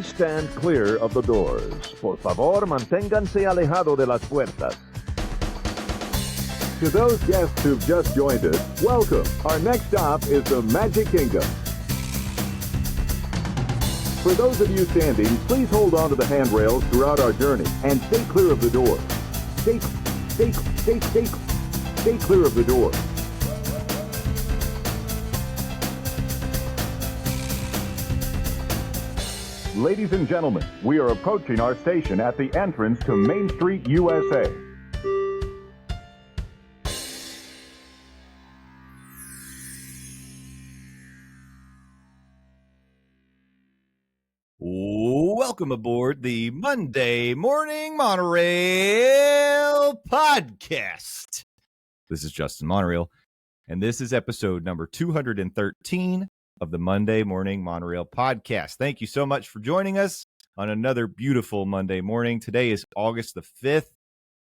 please stand clear of the doors. Por favor, manténganse alejado de las puertas. To those guests who've just joined us, welcome. Our next stop is the Magic Kingdom. For those of you standing, please hold on to the handrails throughout our journey and stay clear of the door. Stay clear of the door. Ladies and gentlemen, we are approaching our station at the entrance to Main Street, USA. Welcome aboard the Monday Morning Monorail podcast. This is Justin Monorail, and this is episode number 213 of the Monday Morning Monorail podcast. Thank you so much for joining us on another beautiful Monday morning. Today is August the 5th,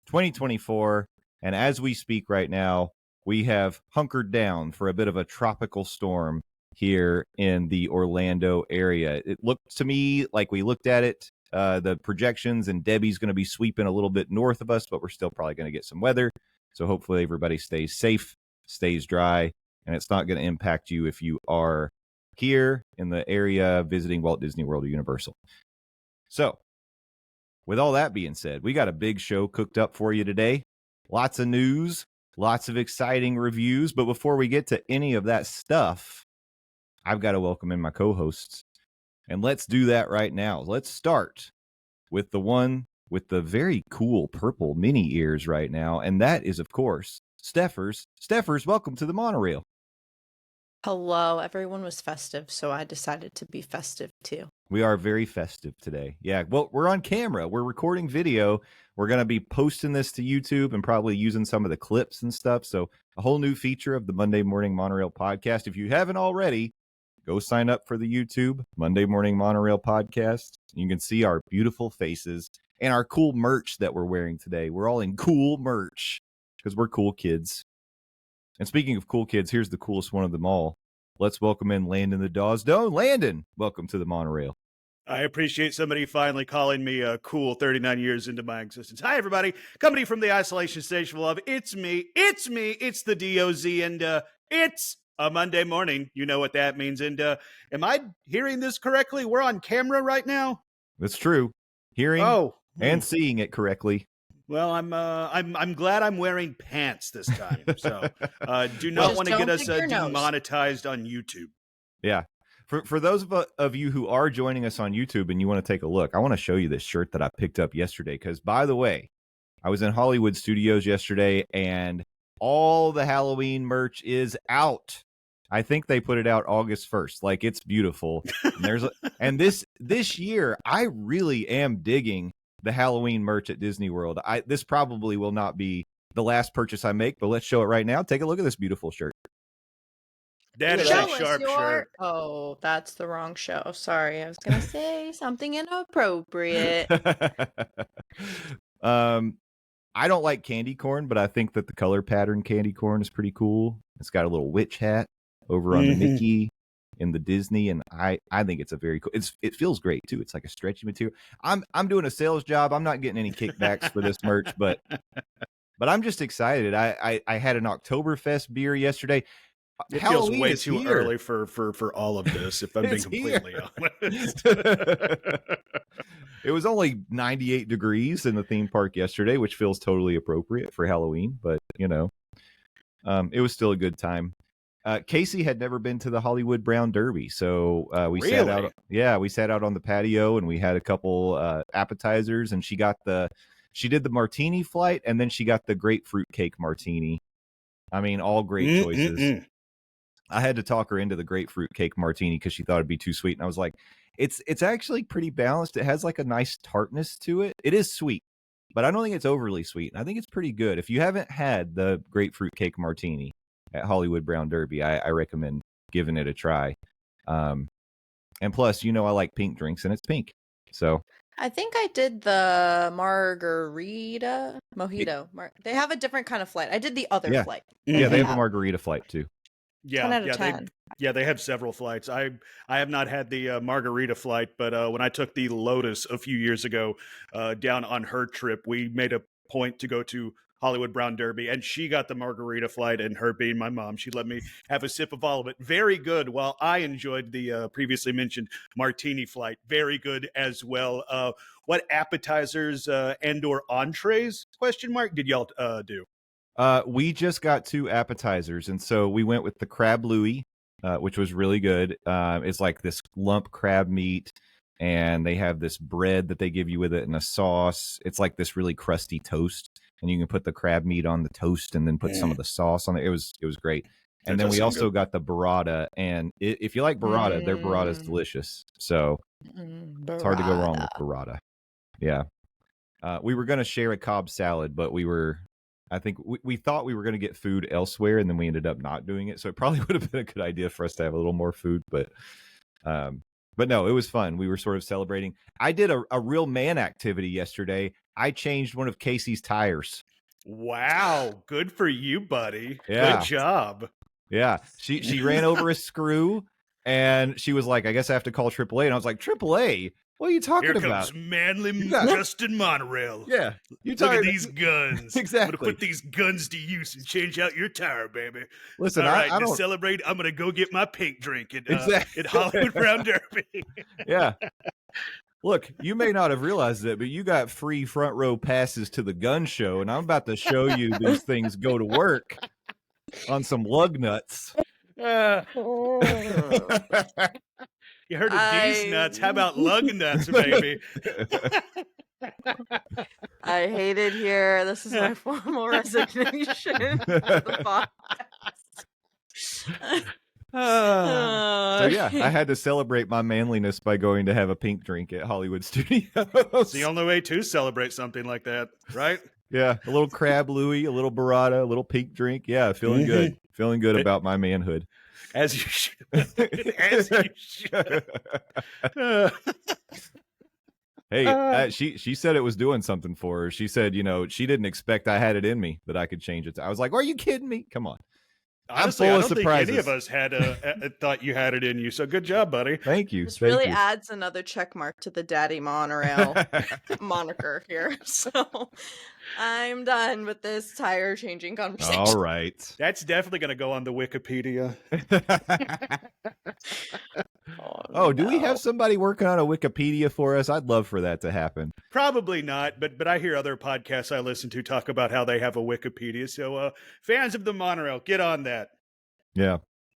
2024, and as we speak right now, we have hunkered down for a bit of a tropical storm here in the Orlando area. It looked to me like we looked at it, the projections, and Debbie's going to be sweeping a little bit north of us, but we're still probably going to get some weather. So hopefully everybody stays safe, stays dry, and it's not going to impact you if you are here in the area visiting Walt Disney World or Universal. So with all that being said, we got a big show cooked up for you today. Lots of news, lots of exciting reviews. But before we get to any of that stuff, I've got to welcome in my co-hosts, and let's do that right now. Let's start with the one with the very cool purple mini ears right now, and that is, of course, Stephers. Stephers, welcome to the monorail. Hello, everyone was festive, so I decided to be festive too. We are very festive today. Yeah, well, we're on camera. We're recording video. We're going to be posting this to YouTube and probably using some of the clips and stuff. So a whole new feature of the Monday Morning Monorail podcast. If you haven't already, go sign up for the YouTube Monday Morning Monorail podcast. You can see our beautiful faces and our cool merch that we're wearing today. We're all in cool merch because we're cool kids. And speaking of cool kids, here's the coolest one of them all. Let's welcome in Landon the Dawsdome. Landon, welcome to the monorail. I appreciate somebody finally calling me cool 39 years into my existence. Hi, everybody. Coming from the isolation station of love. It's me. It's the DOZ, and it's a Monday morning. You know what that means. And am I hearing this correctly? We're on camera right now? That's true. Hearing and seeing it correctly. Well, I'm glad I'm wearing pants this time. So do not want to get us demonetized on YouTube. Yeah. For those of you who are joining us on YouTube and you want to take a look, I want to show you this shirt that I picked up yesterday. Because, by the way, I was in Hollywood Studios yesterday, and all the Halloween merch is out. I think they put it out August 1st. Like, it's beautiful. And this year, I really am digging the Halloween merch at Disney World. This probably will not be the last purchase I make, but let's show it right now. Take a look at this beautiful shirt. That is a sharp shirt. Oh, that's the wrong show. Sorry, I was going to say something inappropriate. I don't like candy corn, but I think that the color pattern candy corn is pretty cool. It's got a little witch hat over on the Mickey in the Disney, and I think it's a very cool. It feels great too. It's like a stretchy material. I'm doing a sales job. I'm not getting any kickbacks for this merch, but I'm just excited. I had an Oktoberfest beer yesterday. It Halloween feels way too here. early for all of this, if I'm being completely honest. It was only 98 degrees in the theme park yesterday, which feels totally appropriate for Halloween, but you know, it was still a good time. Casey had never been to the Hollywood Brown Derby, so we sat out. Yeah, we sat out on the patio and we had a couple appetizers, and she did the martini flight, and then she got the grapefruit cake martini. I mean, all great choices. I had to talk her into the grapefruit cake martini because she thought it'd be too sweet, and I was like, it's actually pretty balanced. It has like a nice tartness to it. It is sweet, but I don't think it's overly sweet. I think it's pretty good. If you haven't had the grapefruit cake martini at Hollywood Brown Derby, I recommend giving it a try. And plus, you know, I like pink drinks, and it's pink. So I think I did the margarita mojito. They have a different kind of flight. I did the other flight. Yeah, they have a margarita flight too. Yeah, 10 out of yeah, 10. they have several flights. I have not had the margarita flight, but when I took the Lotus a few years ago down on her trip, we made a point to go to Hollywood Brown Derby, and she got the margarita flight, and her being my mom, she let me have a sip of all of it. Very good. While I enjoyed the previously mentioned martini flight, very good as well. What appetizers and/or entrees? Question mark. Did y'all do? We just got 2 appetizers, and so we went with the crab louis, which was really good. It's like this lump crab meat, and they have this bread that they give you with it and a sauce. It's like this really crusty toast, and you can put the crab meat on the toast and then put some of the sauce on it. It was great. And That then does we sound also good. got the burrata, and if you like burrata, their burrata is delicious. So it's hard to go wrong with burrata. Yeah. We were going to share a Cobb salad, but I think we thought we were going to get food elsewhere, and then we ended up not doing it. So it probably would have been a good idea for us to have a little more food, but no, it was fun. We were sort of celebrating. I did a real man activity yesterday. I changed one of Casey's tires. Wow, good for you, buddy. Yeah. Good job. Yeah, she ran over a screw, and she was like, "I guess I have to call AAA." And I was like, "AAA? What are you talking Here about?" comes manly got- Justin Monorail. Yeah, you Look at tired? these guns. Exactly. I'm going to put these guns to use and change out your tire, baby. Listen, All right, I to don't. celebrate, I'm going to go get my pink drink at Exactly. Hollywood Brown Derby. Yeah. Look, you may not have realized it, but you got free front row passes to the gun show, and I'm about to show you these things go to work on some lug nuts. You heard of these nuts? How about lug nuts, baby? I hate it here. This is my formal resignation of the podcast. So yeah, I had to celebrate my manliness by going to have a pink drink at Hollywood Studios. It's the only way to celebrate something like that, right? Yeah, a little crab louis, a little burrata, a little pink drink. Yeah, feeling good. Feeling good about my manhood. As you should. As you should. Hey, she said it was doing something for her. She said, she didn't expect I had it in me that I could change it. I was like, are you kidding me? Come on. Honestly, I'm I full don't of think surprises. any of us had thought you had it in you. So good job, buddy. Thank you. This Thank really you. adds another check mark to the Daddy Monorail moniker here. So I'm done with this tire changing conversation. All right. That's definitely going to go on the Wikipedia. Oh, do we have somebody working on a Wikipedia for us? I'd love for that to happen. Probably not, but I hear other podcasts I listen to talk about how they have a Wikipedia. So fans of the monorail, get on that. Yeah.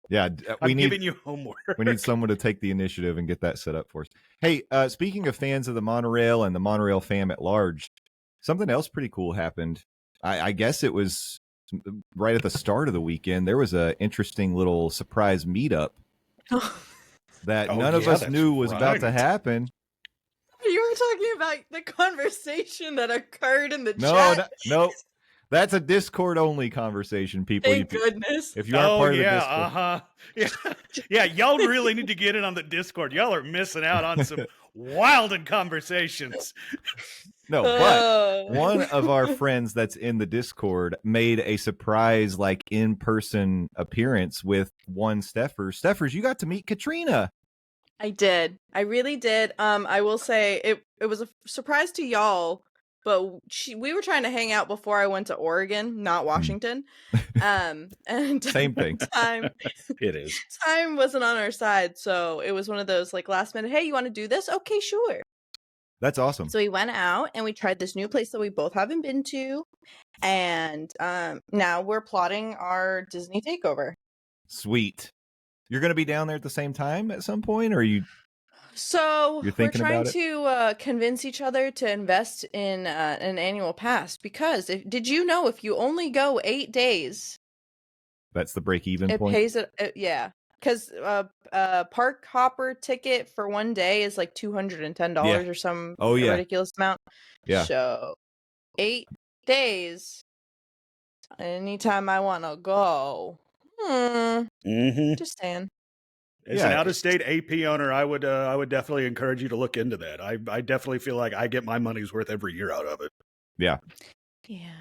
Yeah. I'm giving you homework. We need someone to take the initiative and get that set up for us. Hey, speaking of fans of the monorail and the monorail fam at large, something else pretty cool happened. I guess it was right at the start of the weekend. There was a interesting little surprise meetup that none of us knew was about to happen. You were talking about the conversation that occurred in the chat. No. That's a Discord only conversation, people. Thank goodness. If you aren't part of the Discord. Yeah, y'all really need to get in on the Discord. Y'all are missing out on some wild conversations. No, but one of our friends that's in the Discord made a surprise, like, in-person appearance with one Stephers. Stephers, you got to meet Katrina. I did. I really did. I will say it was a surprise to y'all, but we were trying to hang out before I went to Oregon, not Washington. And Same thing. It is. Time wasn't on our side, so it was one of those like last minute, hey, you want to do this? Okay, sure. That's awesome. So we went out and we tried this new place that we both haven't been to, and now we're plotting our Disney takeover. Sweet. You're going to be down there at the same time at some point, or are you? So we're trying about to convince each other to invest in an annual pass, because did you know if you only go 8 days, That's the break-even it point. pays it? Yeah, because park hopper ticket for 1 day is like $210 or some ridiculous amount. Yeah. So 8 days, anytime I want to go. Just saying. As an out-of-state AP owner, I would definitely encourage you to look into that. I definitely feel like I get my money's worth every year out of it. Yeah. Yeah.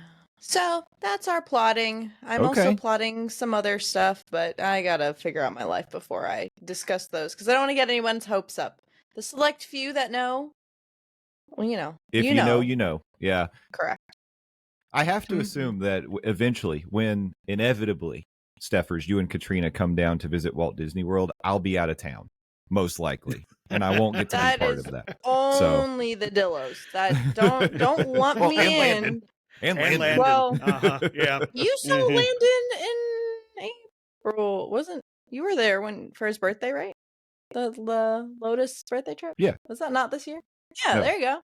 So that's our plotting. I'm also Okay. plotting some other stuff, but I gotta figure out my life before I discuss those because I don't want to get anyone's hopes up. The select few that know, well, If you know, you know. Yeah. Correct. I have to Mhm. assume that eventually, when inevitably, Steffers, you and Katrina come down to visit Walt Disney World, I'll be out of town, most likely, and I won't get to be That part is of that. only the Dillos that don't lump Oh, me and in. Landon. And And Landon. Well, yeah. you saw Mhm. Landon in April, wasn't you were there for his birthday, right? The Lotus birthday trip? Yeah. Was that not this year? Yeah, No. there you go.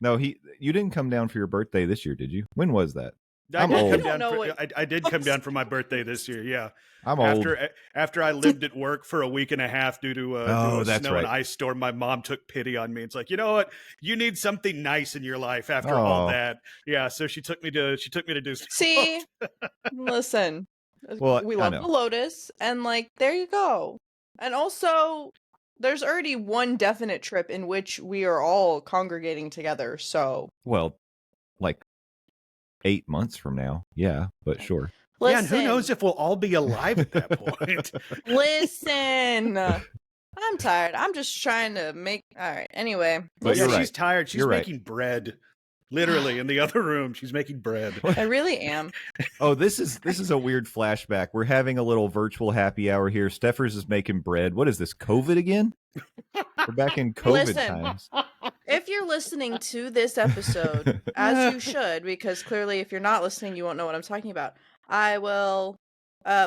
No, you didn't come down for your birthday this year, did you? When was that? I I'm did old. come You don't down know for, what- I did come down for my birthday this year. Yeah. I'm old. After I lived at work for a week and a half due to Oh, a that's snow and right. ice storm, my mom took pity on me. It's like, you know what? You need something nice in your life after all Oh. that. Yeah, so she took me to Disney. See, listen, Well, we I love know. the Lotus, and there you go. And also, there's already one definite trip in which we are all congregating together. So Well, like 8 months from now. Yeah, but sure. listen, Yeah, and who knows if we'll all be alive at that point. listen. I'm tired. I'm just trying to make. All right. Anyway, But Yeah, you're listen, right. she's tired. She's You're right. making bread. Literally in the other room, she's making bread. I really am. Oh, this is a weird flashback. We're having a little virtual happy hour here. Steffers is making bread. What is this, COVID again? We're back in COVID Listen. times. If you're listening to this episode, as you should, because clearly if you're not listening, you won't know what I'm talking about, I will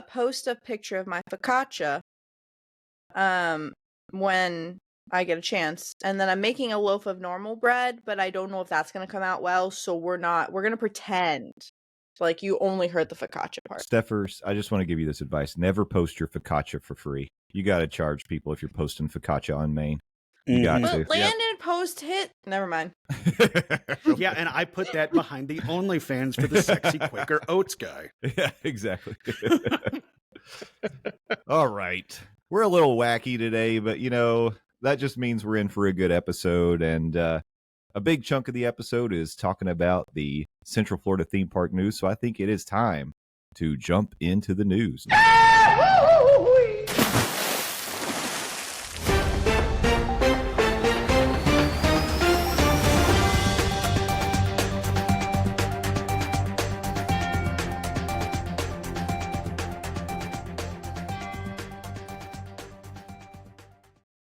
post a picture of my focaccia when I get a chance. And then I'm making a loaf of normal bread, but I don't know if that's going to come out well, so we're going to pretend like you only heard the focaccia part. Steffers, I just want to give you this advice. Never post your focaccia for free. You got to charge people if you're posting focaccia on Maine. You got But to. Landon post hit. Never mind. Yeah, and I put that behind the OnlyFans for the sexy Quaker Oats guy. Yeah, exactly. All right. We're a little wacky today, but that just means we're in for a good episode. And a big chunk of the episode is talking about the Central Florida theme park news. So I think it is time to jump into the news.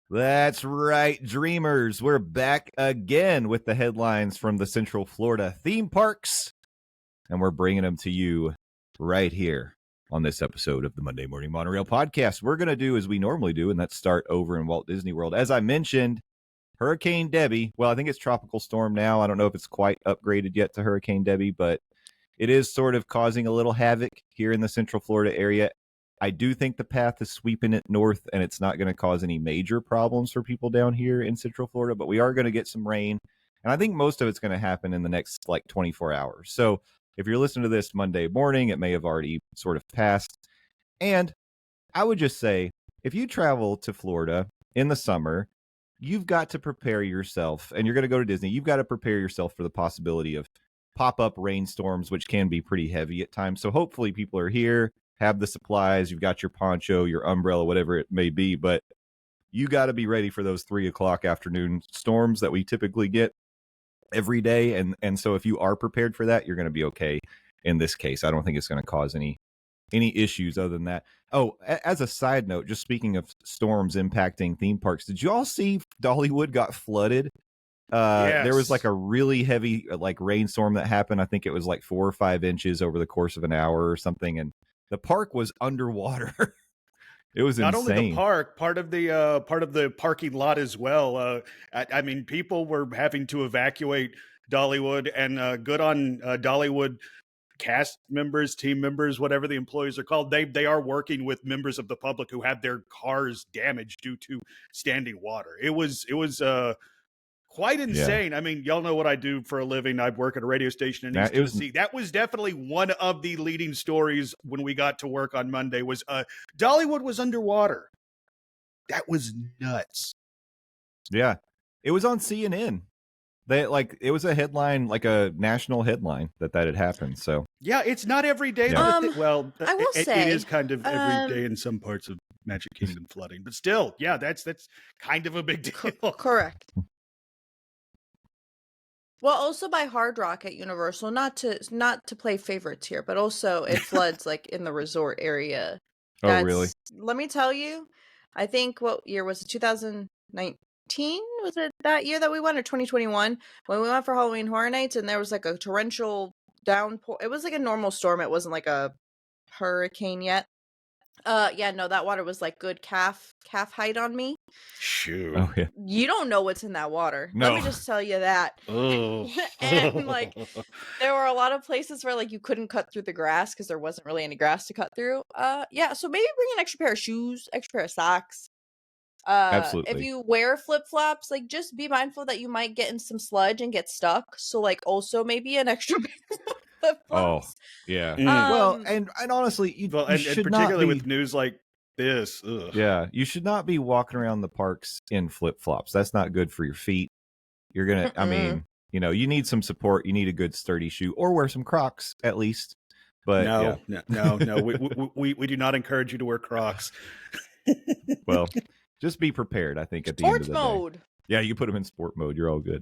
That's right, dreamers. We're back again with the headlines from the Central Florida theme parks, and we're bringing them to you right here on this episode of the Monday Morning Monorail podcast. We're going to do as we normally do, and that's start over in Walt Disney World. As I mentioned, Hurricane Debbie, well, I think it's Tropical Storm now. I don't know if it's quite upgraded yet to Hurricane Debbie, but it is sort of causing a little havoc here in the Central Florida area. I do think the path is sweeping it north, and it's not going to cause any major problems for people down here in Central Florida, but we are going to get some rain, and I think most of it's going to happen in the next 24 hours. So if you're listening to this Monday morning, it may have already sort of passed. And I would just say, if you travel to Florida in the summer, you've got to prepare yourself, and you're going to go to Disney, you've got to prepare yourself for the possibility of pop-up rainstorms, which can be pretty heavy at times. So hopefully people are here, have the supplies, you've got your poncho, your umbrella, whatever it may be, but you got to be ready for those 3:00 afternoon storms that we typically get every day. And so if you are prepared for that, you're going to be okay in this case. I don't think it's going to cause any issues other than that. Oh, as a side note, just speaking of storms impacting theme parks, did you all see Dollywood got flooded? There was a really heavy rainstorm that happened. I think it was 4 or 5 inches over the course of an hour or something, and the park was underwater. It was not insane. only the park, part of the parking lot as well. I mean, people were having to evacuate Dollywood, and good on Dollywood cast members, team members, whatever the employees are called. They are working with members of the public who had their cars damaged due to standing water. It was quite insane. Yeah. I mean, y'all know what I do for a living. I work at a radio station in East Tennessee. That was definitely one of the leading stories when we got to work on Monday was Dollywood was underwater. That was nuts. Yeah. It was on CNN. It was a headline, like a national headline that had happened. So Yeah, it's not every day. Yeah. Well, I will it say, is kind of every day in some parts of Magic Kingdom flooding, but still, yeah, that's kind of a big deal. Correct. Well, also by Hard Rock at Universal, not to play favorites here, but also it floods like in the resort area. Oh, really? Let me tell you, I think what year was it? 2019? Was it that year that we went, or 2021 when we went for Halloween Horror Nights, and there was like a torrential downpour. It was like a normal storm. It wasn't like a hurricane yet. Yeah, no, that water was like good calf height on me. Shoot. Oh, yeah. You don't know what's in that water. No. Let me just tell you that. Oh. And like there were a lot of places where like you couldn't cut through the grass because there wasn't really any grass to cut through. Yeah, so maybe bring an extra pair of shoes, extra pair of socks. If Absolutely. you wear flip-flops, like just be mindful that you might get in some sludge and get stuck. So like also maybe an extra pair of flip-flops. Yeah. Mm. Well, and honestly, you and should particularly not be, with news like this. Ugh. yeah, you should not be walking around the parks in flip-flops. That's not good for your feet. You're gonna, I mean, you know, you need some support. You need a good sturdy shoe, or wear some Crocs at least. But no. We do not encourage you to wear Crocs. Well, just be prepared. I think at the end of Sports the mode. day, yeah, you put them in sport mode. You're all good.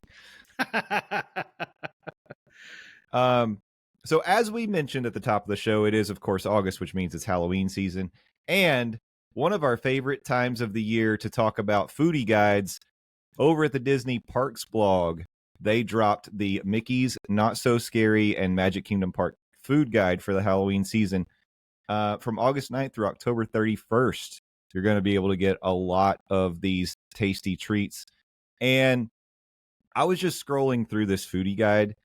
So as we mentioned at the top of the show, it is of course August, which means it's Halloween season, and one of our favorite times of the year to talk about foodie guides. Over at the Disney Parks blog, they dropped the Mickey's Not So Scary and Magic Kingdom Park food guide for the Halloween season. From August 9th through October 31st, you're going to be able to get a lot of these tasty treats. And I was just scrolling through this foodie guide.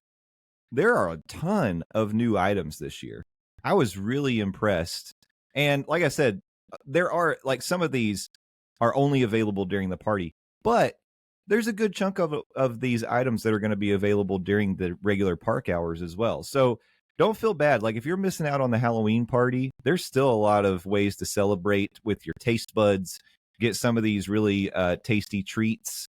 There are a ton of new items this year. I was really impressed. And like I said, there are like some of these are only available during the party, but there's a good chunk of these items that are going to be available during the regular park hours as well. So don't feel bad. Like if you're missing out on the Halloween party, there's still a lot of ways to celebrate with your taste buds. Get some of these really tasty treats,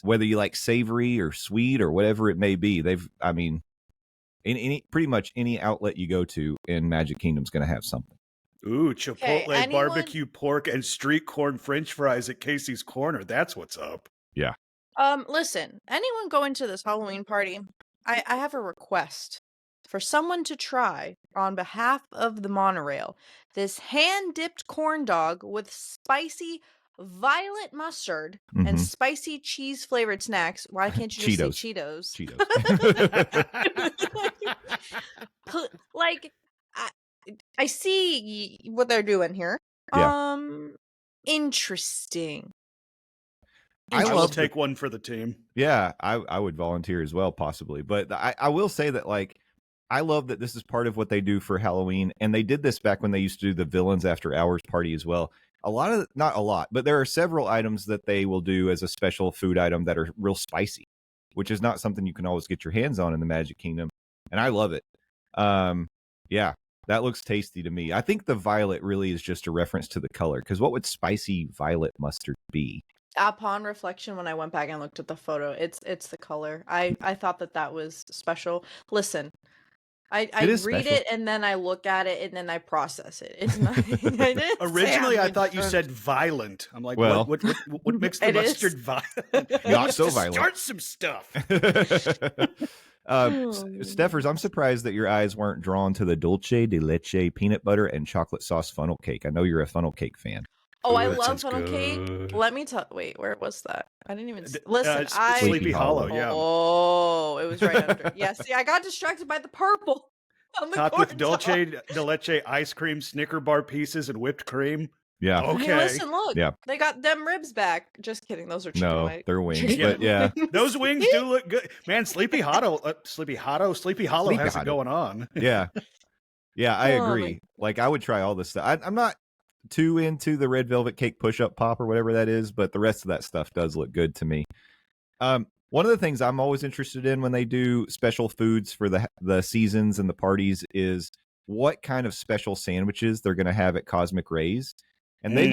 whether you like savory or sweet or whatever it may be. Pretty much any outlet you go to in Magic Kingdom is going to have something. Ooh, Chipotle anyone- barbecue pork and street corn French fries at Casey's Corner. That's what's up. Yeah. Listen, anyone going to this Halloween party, I have a request for someone to try on behalf of the monorail this hand-dipped corn dog with spicy violet mustard and spicy cheese-flavored snacks. Why can't you just say Cheetos? Like, I see what they're doing here. Yeah. Interesting. I will take one for the team. Yeah, I would volunteer as well, possibly. But I will say that, like, I love that this is part of what they do for Halloween. And they did this back when they used to do the Villains After Hours party as well. Not a lot, but there are several items that they will do as a special food item that are real spicy, which is not something you can always get your hands on in the Magic Kingdom. And I love it. Yeah, that looks tasty to me. I think the violet really is just a reference to the color, because what would spicy violet mustard be? Upon reflection, when I went back and looked at the photo, it's the color. I thought that was special. Listen, I read special. it and then I look at it and then I process it. It's not. Originally, I thought you said violent. I'm like, well, what makes the mustard violent? Not so violent. Start some stuff. Steffers, I'm surprised that your eyes weren't drawn to the dulce de leche peanut butter and chocolate sauce funnel cake. I know you're a funnel cake fan. Oh, Ooh, I that love sounds funnel cake. good. Let me tell. Wait, where was that? I didn't even listen. Sleepy Hollow. Yeah. Oh, it was right under. Yeah. See, I got distracted by the purple. On the Topped with corn dulce dog. de leche ice cream, Snicker bar pieces, and whipped cream. Yeah. Okay. Hey, listen, look. Yeah. They got them ribs back. Just kidding. Those are chicken No, white. they're wings. Yeah. But yeah. Those wings do look good. Man, Sleepy Hollow has it going on. Yeah. Yeah, I Oh, agree. Like, I would try all this stuff. I'm not too into the red velvet cake push-up pop or whatever that is, but the rest of that stuff does look good to me. One of the things I'm always interested in when they do special foods for the seasons and the parties is what kind of special sandwiches they're going to have at Cosmic Rays. And they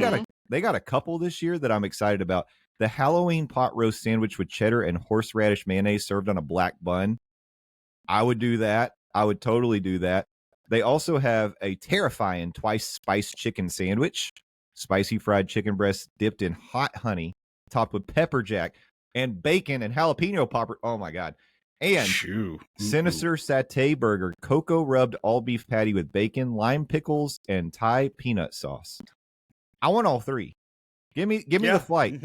got a couple this year that I'm excited about. The Halloween pot roast sandwich with cheddar and horseradish mayonnaise served on a black bun. I would do that. I would totally do that. They also have a terrifying twice spiced chicken sandwich, spicy fried chicken breast dipped in hot honey, topped with pepper jack and bacon and jalapeno popper. Oh my God. And Shoo. sinister satay burger, cocoa rubbed all beef patty with bacon, lime pickles, and Thai peanut sauce. I want all three. Give me the flight.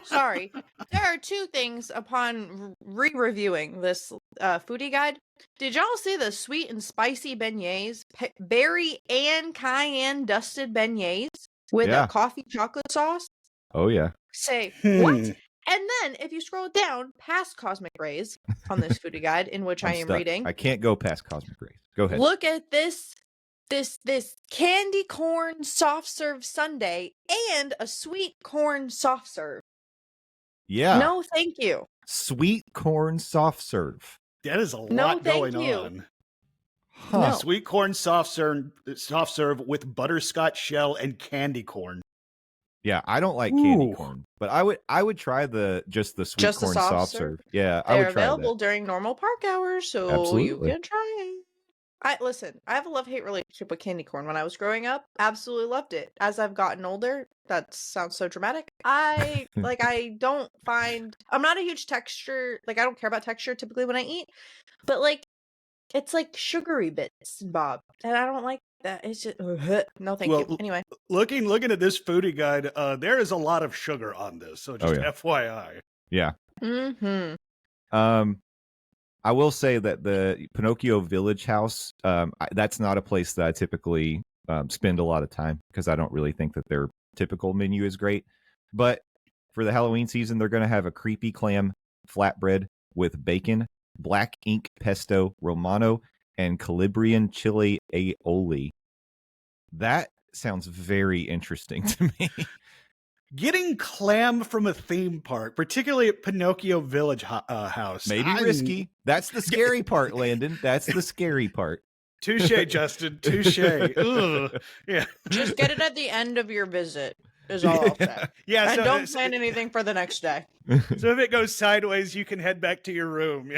Sorry. There are two things upon re-reviewing this foodie guide. Did y'all see the sweet and spicy beignets? Berry and cayenne dusted beignets with a coffee chocolate sauce? Oh, yeah. Say, what? And then, if you scroll down past Cosmic Rays on this foodie guide, in which I am stuck. reading, I can't go past Cosmic Rays. Go ahead. look at this candy corn soft serve sundae and a sweet corn soft serve. Yeah. No, thank you. Sweet corn soft serve. That is a lot going thank you. on. Huh. No. Sweet corn soft serve with butterscotch shell and candy corn. Yeah, I don't like candy corn, but I would try the sweet corn soft serve. Yeah, I would They're try available that. during normal park hours, so Absolutely. you can try it. I have a love-hate relationship with candy corn. When I was growing up, absolutely loved it. As I've gotten older, that sounds so dramatic. I'm not a huge texture, I don't care about texture typically when I eat, but it's like sugary bits and bob, and I don't like that. It's just no thank you. Anyway, looking at this foodie guide, there is a lot of sugar on this, so just FYI. Yeah. mm-hmm. I will say that the Pinocchio Village House, that's not a place that I typically spend a lot of time because I don't really think that their typical menu is great. But for the Halloween season, they're going to have a creepy clam flatbread with bacon, black ink pesto romano, and Calabrian chili aioli. That sounds very interesting to me. Getting clam from a theme park, particularly at Pinocchio Village House. Maybe risky. That's the scary part, Landon. That's the scary part. Touche, Justin. Touche. Yeah. Just get it at the end of your visit. Is all I'll say. Yeah. And don't plan anything for the next day. So if it goes sideways, you can head back to your room.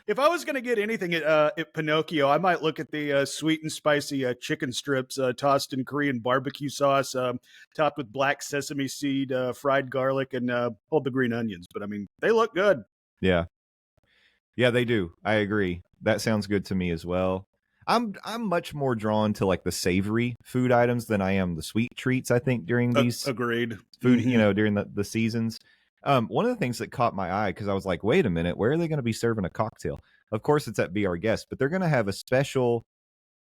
If I was going to get anything at Pinocchio, I might look at the sweet and spicy chicken strips tossed in Korean barbecue sauce, topped with black sesame seed, fried garlic, and all the green onions. But I mean, they look good. Yeah. Yeah, they do. I agree. That sounds good to me as well. I'm much more drawn to the savory food items than I am the sweet treats, I think, during these agreed food, during the seasons. One of the things that caught my eye, because I was like, wait a minute, where are they going to be serving a cocktail? Of course, it's at Be Our Guest, but they're going to have a special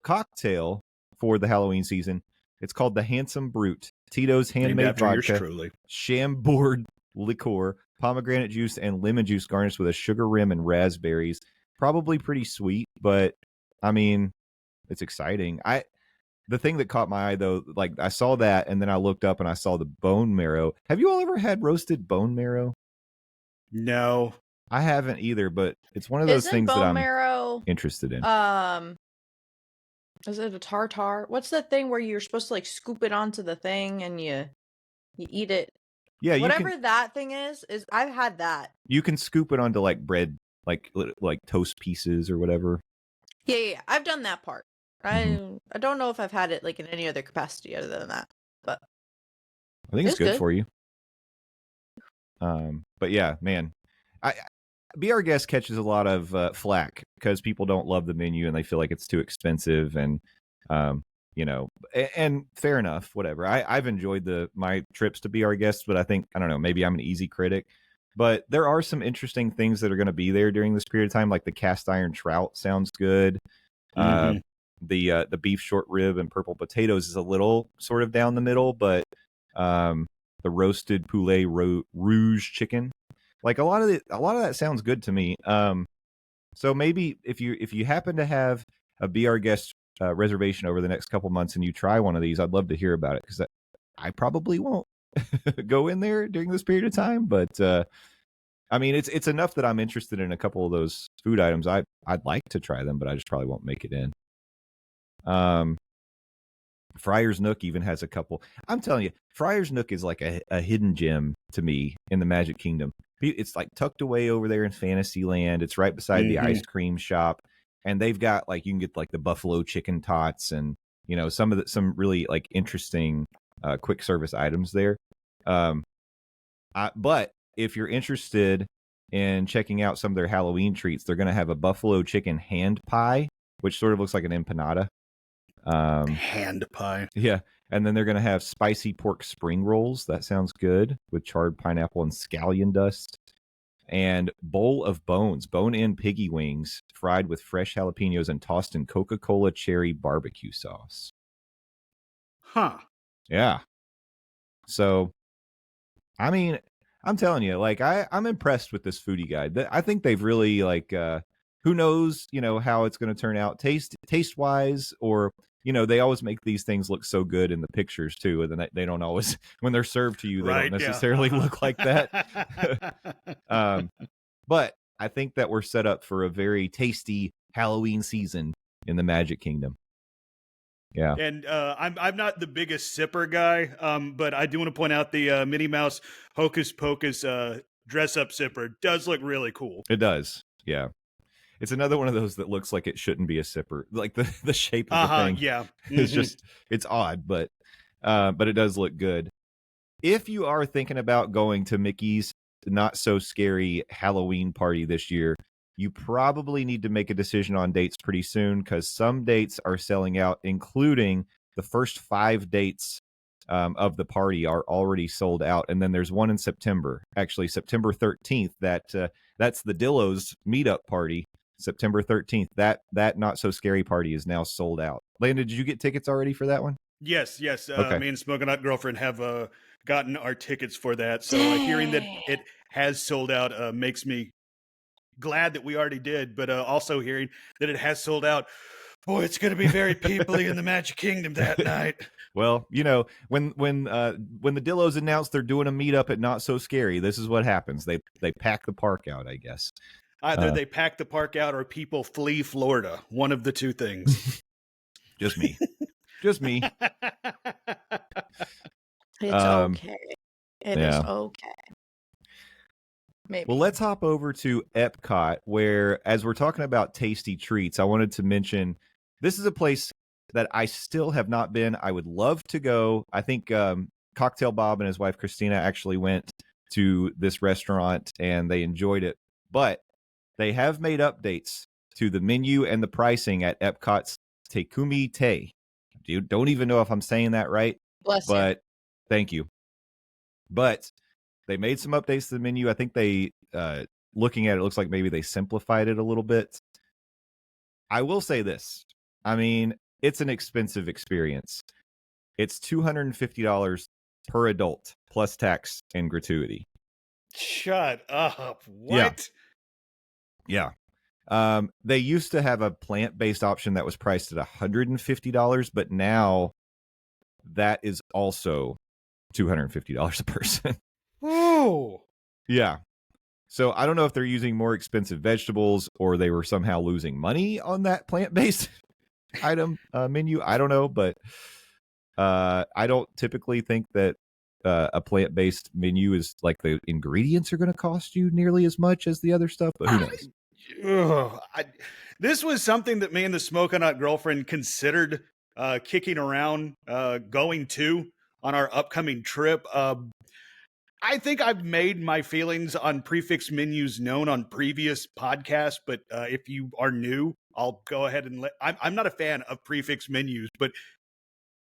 cocktail for the Halloween season. It's called the Handsome Brute. Tito's handmade vodka, Chambord liqueur, pomegranate juice, and lemon juice garnished with a sugar rim and raspberries. Probably pretty sweet, but I mean, it's exciting. The thing that caught my eye, though, I saw that, and then I looked up and I saw the bone marrow. Have you all ever had roasted bone marrow? No. I haven't either, but it's one of those things that I'm interested in. Is it a tartare? What's the thing where you're supposed to scoop it onto the thing and you eat it? Yeah, whatever that thing is I've had that. You can scoop it onto bread, like toast pieces or whatever. Yeah. I've done that part. I don't know if I've had it in any other capacity other than that, but I think it's good for you. But yeah, man, Be Our Guest catches a lot of flack because people don't love the menu and they feel like it's too expensive, and and fair enough, whatever. I've enjoyed my trips to Be Our Guest, but I don't know, maybe I'm an easy critic. But there are some interesting things that are going to be there during this period of time, like the cast iron trout sounds good. The beef short rib and purple potatoes is a little sort of down the middle, but the roasted poulet rouge chicken, a lot of that sounds good to me. So maybe if you happen to have a Be Our Guest reservation over the next couple months and you try one of these, I'd love to hear about it, because I probably won't go in there during this period of time, but I mean, it's enough that I'm interested in a couple of those food items. I'd like to try them, but I just probably won't make it in. Friar's Nook even has a couple. I'm telling you, Friar's Nook is like a hidden gem to me in the Magic Kingdom. It's like tucked away over there in Fantasyland. It's right beside the ice cream shop, and they've got like you can get like the buffalo chicken tots and some really like interesting quick service items there. But if you're interested in checking out some of their Halloween treats, they're going to have a buffalo chicken hand pie, which sort of looks like an empanada. Hand pie. Yeah. And then they're going to have spicy pork spring rolls. That sounds good, with charred pineapple and scallion dust. And bowl of bones, bone-in piggy wings, fried with fresh jalapenos and tossed in Coca-Cola cherry barbecue sauce. Huh. Yeah. So, I mean, I'm telling you, like, I'm impressed with this foodie guide. I think they've really, like, who knows, how it's going to turn out taste-wise, or... they always make these things look so good in the pictures too, and then they don't always, when they're served to you, they don't necessarily look like that. But I think that we're set up for a very tasty Halloween season in the Magic Kingdom. Yeah, and I'm not the biggest sipper guy, but I do want to point out the Minnie Mouse Hocus Pocus dress up sipper does look really cool. It does, yeah. It's another one of those that looks like it shouldn't be a sipper. Like the shape of the thing. Yeah. It's just, it's odd, but it does look good. If you are thinking about going to Mickey's Not So Scary Halloween party this year, you probably need to make a decision on dates pretty soon, because some dates are selling out, including the first 5 dates of the party are already sold out. And then there's one in September, actually September 13th. That's the Dillows meetup party. September 13th, that Not So Scary party is now sold out. Landon, did you get tickets already for that one? Yes. Okay. Me and Smoking Hot Girlfriend have gotten our tickets for that. So hearing that it has sold out makes me glad that we already did, but also hearing that it has sold out, boy, it's going to be very peoply in the Magic Kingdom that night. Well, when the Dillos announced they're doing a meetup at Not So Scary, this is what happens. They pack the park out, I guess. Either they pack the park out or people flee Florida. One of the two things. Just me. Just me. It's okay. It is okay. Maybe. Well, let's hop over to Epcot, where, as we're talking about tasty treats, I wanted to mention this is a place that I still have not been. I would love to go. I think Cocktail Bob and his wife Christina actually went to this restaurant and they enjoyed it. But they have made updates to the menu and the pricing at Epcot's Takumi Te. You don't even know if I'm saying that right. Bless but you. Thank you. But they made some updates to the menu. I think they, looking at it, looks like maybe they simplified it a little bit. I will say this. I mean, it's an expensive experience. It's $250 per adult, plus tax and gratuity. Shut up. What? Yeah. They used to have a plant-based option that was priced at $150, but now that is also $250 a person. Oh. Yeah. So I don't know if they're using more expensive vegetables or they were somehow losing money on that plant-based item menu. I don't know, but I don't typically think that a plant-based menu is like the ingredients are going to cost you nearly as much as the other stuff, but who knows? This was something that me and the Smoking Hot Girlfriend considered kicking around going to on our upcoming trip. I think I've made my feelings on prefix menus known on previous podcasts, but if you are new, I'll go ahead and I'm not a fan of prefix menus, but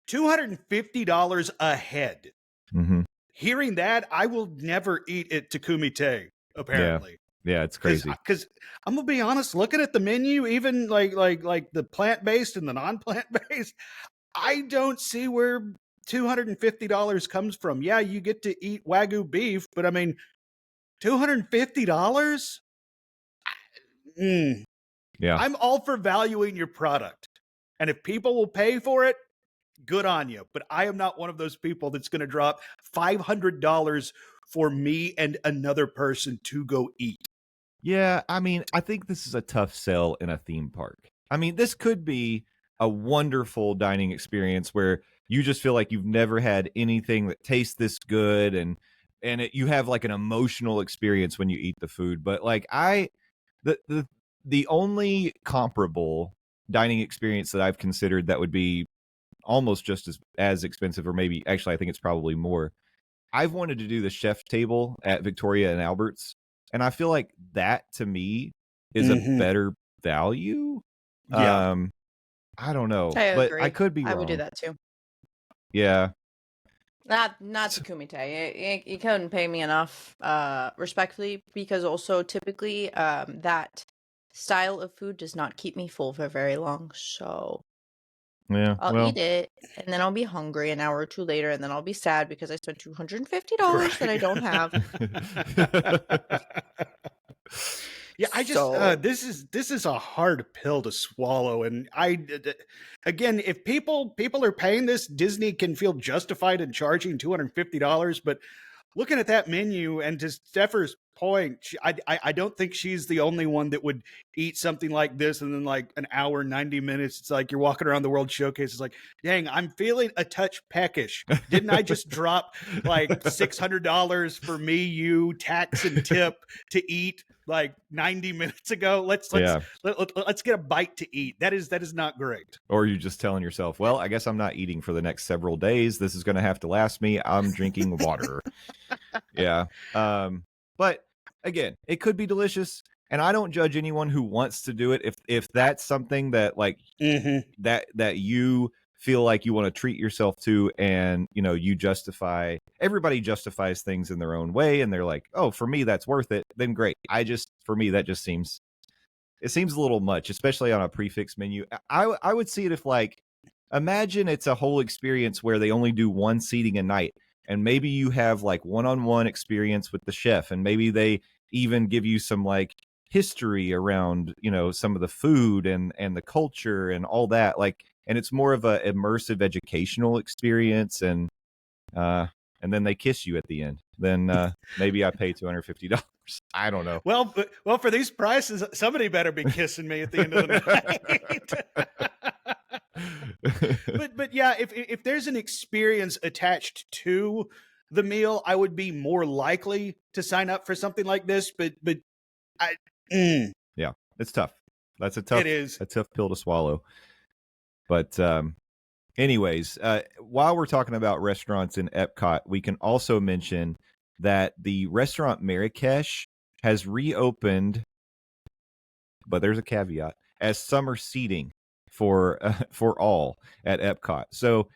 $250 a head. Mm-hmm. Hearing that, I will never eat at Takumi Te, apparently. Yeah, it's crazy. Because I'm gonna be honest, looking at the menu, even like the plant-based and the non-plant-based, I don't see where $250 comes from. Yeah, you get to eat Wagyu beef, but I mean, $250? Yeah. I'm all for valuing your product. And if people will pay for it, good on you. But I am not one of those people that's going to drop $500 for me and another person to go eat. Yeah, I mean, I think this is a tough sell in a theme park. I mean, this could be a wonderful dining experience where you just feel like you've never had anything that tastes this good, and and you have like an emotional experience when you eat the food. But like the only comparable dining experience that I've considered that would be almost just as expensive, or maybe actually I think it's probably more. I've wanted to do the chef table at Victoria and Albert's, and I feel like that to me is a better value. Yeah. I don't know, I but agree. I could be I wrong. would do that too. Yeah. Not to Kumite. You couldn't pay me enough, respectfully, because also typically, that style of food does not keep me full for very long. So Yeah. I'll Well, eat it, and then I'll be hungry an hour or two later, and then I'll be sad because I spent $250 that I don't have. Yeah, I just So this is a hard pill to swallow, and again, if people are paying this, Disney can feel justified in charging $250. But looking at that menu, and to Stepher's point, I don't think she's the only one that would eat something like this, and then like an hour, 90 minutes, it's like you're walking around the World Showcase. It's like, dang, I'm feeling a touch peckish. Didn't I just drop like $600 for me, you, tax and tip to eat like 90 minutes ago? Let's yeah. let's get a bite to eat. That is not great. Or you're just telling yourself, well, I guess I'm not eating for the next several days. This is going to have to last me. I'm drinking water. Yeah. But again, it could be delicious, and I don't judge anyone who wants to do it. If that's something that like that you feel like you want to treat yourself to, and you know, everybody justifies things in their own way, and they're like, oh, for me that's worth it, then great. For me that just seems a little much, especially on a prefix menu. I would see it if, like, imagine it's a whole experience where they only do one seating a night, and maybe you have like one-on-one experience with the chef, and maybe they even give you some like history around, you know, some of the food and the culture and all that, like, and it's more of a immersive educational experience, and then they kiss you at the end. Then maybe I pay $250. I don't know. Well, for these prices, somebody better be kissing me at the end of the night. but yeah, if there's an experience attached to the meal, I would be more likely to sign up for something like this. But yeah, it's tough. It is a tough pill to swallow. But anyways, while we're talking about restaurants in Epcot, we can also mention that the restaurant Marrakesh has reopened, but there's a caveat, as summer seating for all at Epcot. So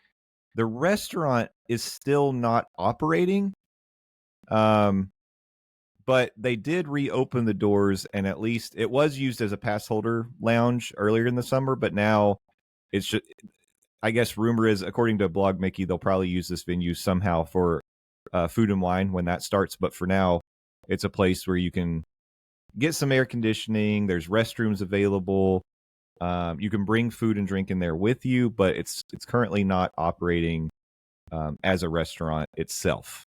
the restaurant is still not operating, but they did reopen the doors, and at least it was used as a pass holder lounge earlier in the summer, but now it's just, I guess rumor is, according to Blog Mickey, they'll probably use this venue somehow for food and wine when that starts. But for now, it's a place where you can get some air conditioning. There's restrooms available. You can bring food and drink in there with you, but it's currently not operating as a restaurant itself.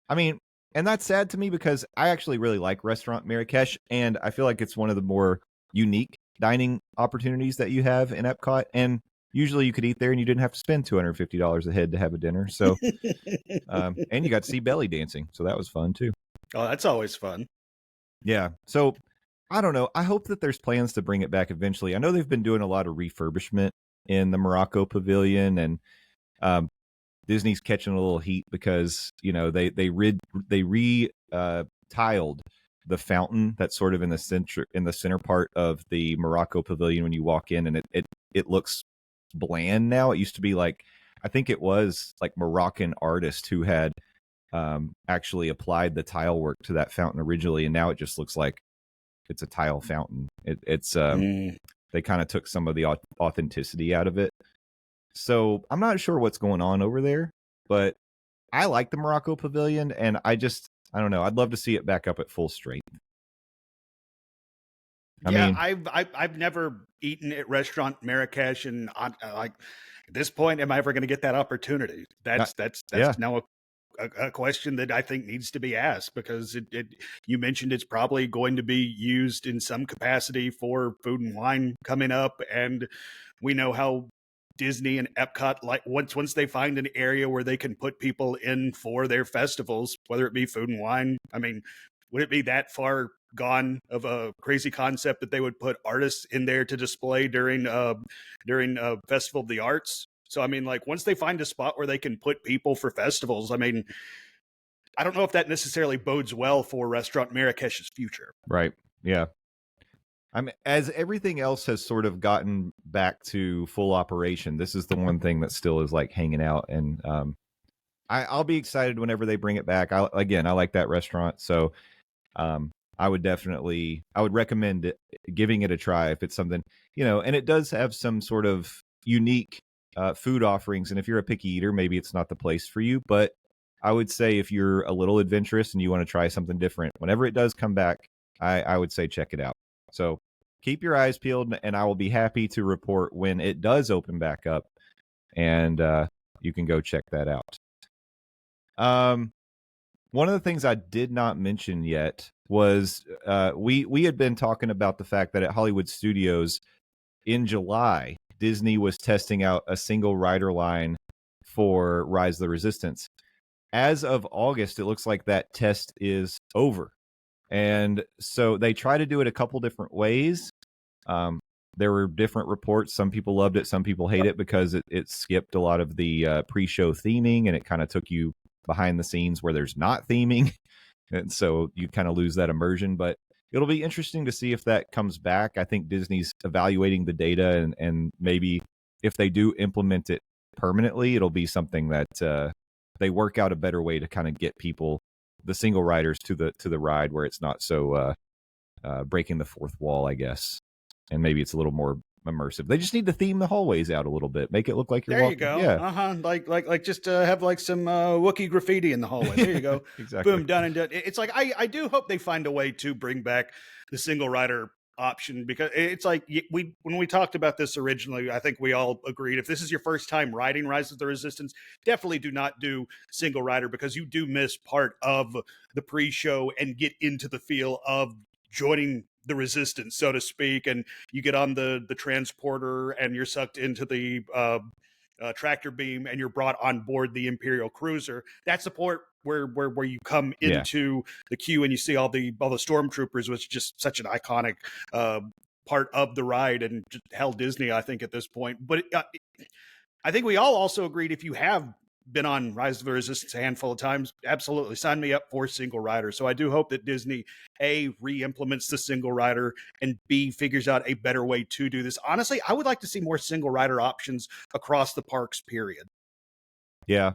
I mean, and that's sad to me because I actually really like Restaurant Marrakesh, and I feel like it's one of the more unique dining opportunities that you have in Epcot. And usually you could eat there and you didn't have to spend $250 a head to have a dinner. So, and you got to see belly dancing. So that was fun too. Oh, that's always fun. Yeah. So I don't know. I hope that there's plans to bring it back eventually. I know they've been doing a lot of refurbishment in the Morocco Pavilion, and Disney's catching a little heat because, you know, they tiled the fountain that's sort of in the center part of the Morocco Pavilion when you walk in, and it looks bland now. It used to be like, I think it was like Moroccan artist who had actually applied the tile work to that fountain originally, and now it just looks like it's a tile fountain. They kind of took some of the authenticity out of it. So I'm not sure what's going on over there, but I like the Morocco Pavilion, and I don't know. I'd love to see it back up at full strength. I've never eaten at Restaurant Marrakesh, and like at this point, am I ever going to get that opportunity? That's now a question that I think needs to be asked, because you mentioned it's probably going to be used in some capacity for food and wine coming up, and we know how Disney and Epcot, like once they find an area where they can put people in for their festivals, whether it be food and wine. I mean, would it be that far gone of a crazy concept that they would put artists in there to display during Festival of the Arts? So I mean, like once they find a spot where they can put people for festivals, I mean, I don't know if that necessarily bodes well for Restaurant Marrakesh's future. Right. Yeah. I mean, as everything else has sort of gotten back to full operation, this is the one thing that still is like hanging out. And I'll be excited whenever they bring it back. I like that restaurant. So I would recommend giving it a try if it's something, and it does have some sort of unique food offerings. And if you're a picky eater, maybe it's not the place for you. But I would say if you're a little adventurous and you want to try something different, whenever it does come back, I would say check it out. So keep your eyes peeled, and I will be happy to report when it does open back up, and you can go check that out. One of the things I did not mention yet was we had been talking about the fact that at Hollywood Studios in July, Disney was testing out a single rider line for Rise of the Resistance. As of August, it looks like that test is over. And so they try to do it a couple different ways. There were different reports. Some people loved it. Some people hate it because it skipped a lot of the pre-show theming, and it kind of took you behind the scenes where there's not theming. And so you kind of lose that immersion. But it'll be interesting to see if that comes back. I think Disney's evaluating the data, and maybe if they do implement it permanently, it'll be something that they work out a better way to kind of get people, the single riders, to the ride where it's not so breaking the fourth wall, I guess. And maybe it's a little more immersive. They just need to theme the hallways out a little bit, make it look like you're walking. There you go. Yeah. Like just have like some Wookiee graffiti in the hallway. There you go. Exactly. Boom, done and done. It's like I do hope they find a way to bring back the single rider option, because it's like when we talked about this originally, I think we all agreed if this is your first time riding Rise of the Resistance, definitely do not do single rider, because you do miss part of the pre-show and get into the feel of joining the resistance, so to speak, and you get on the transporter and you're sucked into the tractor beam and you're brought on board the Imperial cruiser. That's the part where you come into the queue and you see all the stormtroopers, which is just such an iconic part of the ride, and just hell, Disney, I think, at this point. But I think we all also agreed, if you have been on Rise of the Resistance a handful of times, absolutely sign me up for single rider. So I do hope that Disney A, re-implements the single rider, and B, figures out a better way to do this. Honestly, I would like to see more single rider options across the parks, period. Yeah,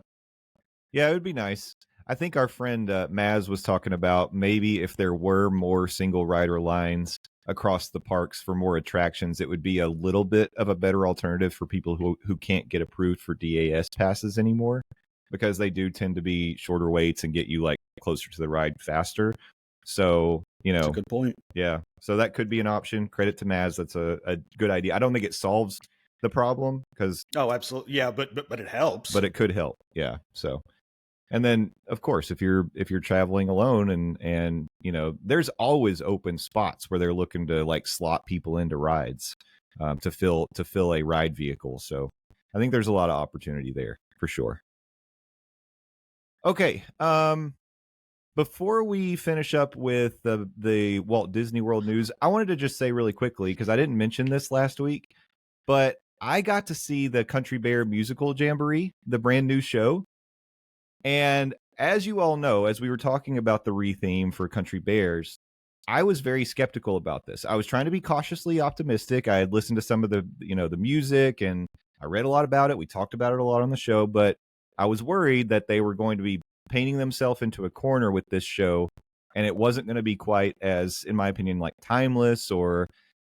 it would be nice. I think our friend Maz was talking about maybe if there were more single rider lines across the parks for more attractions, it would be a little bit of a better alternative for people who can't get approved for DAS passes anymore, because they do tend to be shorter waits and get you like closer to the ride faster. So, That's a good point. Yeah. So that could be an option. Credit to Maz. That's a good idea. I don't think it solves the problem, because absolutely. Yeah, but it helps. But it could help. Yeah. So, and then of course, if you're traveling alone and there's always open spots where they're looking to like slot people into rides to fill a ride vehicle. So I think there's a lot of opportunity there for sure. Okay. Before we finish up with the Walt Disney World news, I wanted to just say really quickly, because I didn't mention this last week, but I got to see the Country Bear Musical Jamboree, the brand new show. And as you all know, as we were talking about the retheme for Country Bears, I was very skeptical about this. I was trying to be cautiously optimistic. I had listened to some of the music, and I read a lot about it. We talked about it a lot on the show, but I was worried that they were going to be painting themselves into a corner with this show, and it wasn't going to be quite as, in my opinion, like timeless, or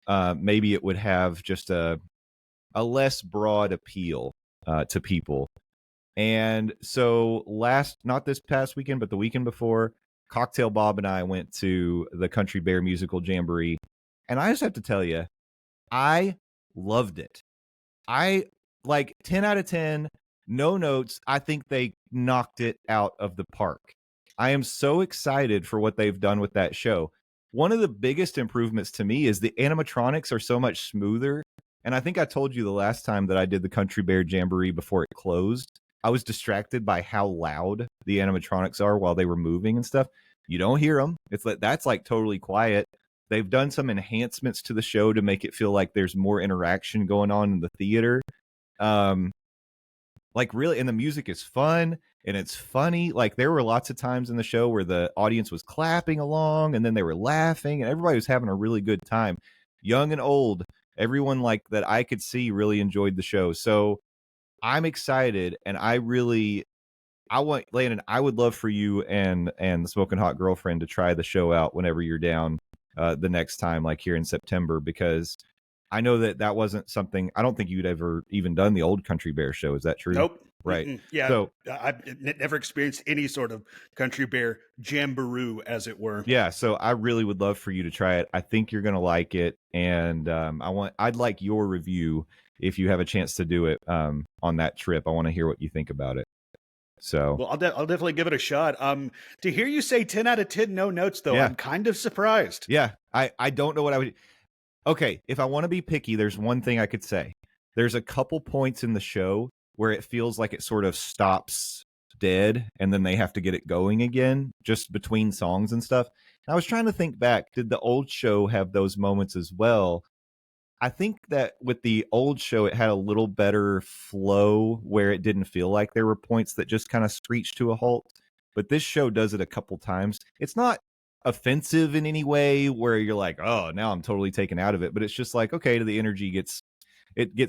maybe it would have just a less broad appeal to people. And so not this past weekend, but the weekend before, Cocktail Bob and I went to the Country Bear Musical Jamboree, and I just have to tell you, I loved it. I like 10 out of 10, no notes. I think they knocked it out of the park. I am so excited for what they've done with that show. One of the biggest improvements to me is the animatronics are so much smoother, And I think I told you the last time that I did the Country Bear Jamboree before it closed, I was distracted by how loud the animatronics are while they were moving and stuff. You don't hear them. It's like that's like totally quiet. They've done some enhancements to the show to make it feel like there's more interaction going on in the theater. Like really, and the music is fun and it's funny. Like there were lots of times in the show where the audience was clapping along and then they were laughing and everybody was having a really good time. Young and old, everyone like that I could see really enjoyed the show. So I'm excited, and I want Landon. I would love for you and the Smoking Hot Girlfriend to try the show out whenever you're down the next time, like here in September, because I know that wasn't something. I don't think you'd ever even done the old Country Bear show. Is that true? Nope. Right. Mm-mm. Yeah. So I've never experienced any sort of Country Bear jamboree, as it were. yeah. So I really would love for you to try it. I think you're gonna like it, and I'd like your review if you have a chance to do it on that trip. I want to hear what you think about it. So Well, I'll definitely give it a shot. To hear you say 10 out of 10 no notes, though, Yeah. I'm kind of surprised. yeah, I don't know what I would. Okay, if I want to be picky, there's one thing I could say. There's a couple points in the show where it feels like it sort of stops dead and then they have to get it going again just between songs and stuff. And I was trying to think back, did the old show have those moments as well? I think that with the old show, it had a little better flow where it didn't feel like there were points that just kind of screeched to a halt. But this show does it a couple times. It's not offensive in any way where you're like, oh, now I'm totally taken out of it. But it's just like, okay, the energy gets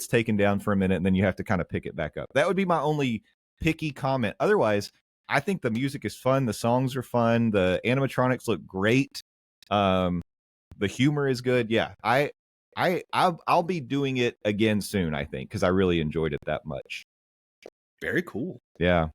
taken down for a minute and then you have to kind of pick it back up. That would be my only picky comment. Otherwise, I think the music is fun. The songs are fun. The animatronics look great. The humor is good. Yeah, I'll be doing it again soon, I think, because I really enjoyed it that much. Very cool. Yeah.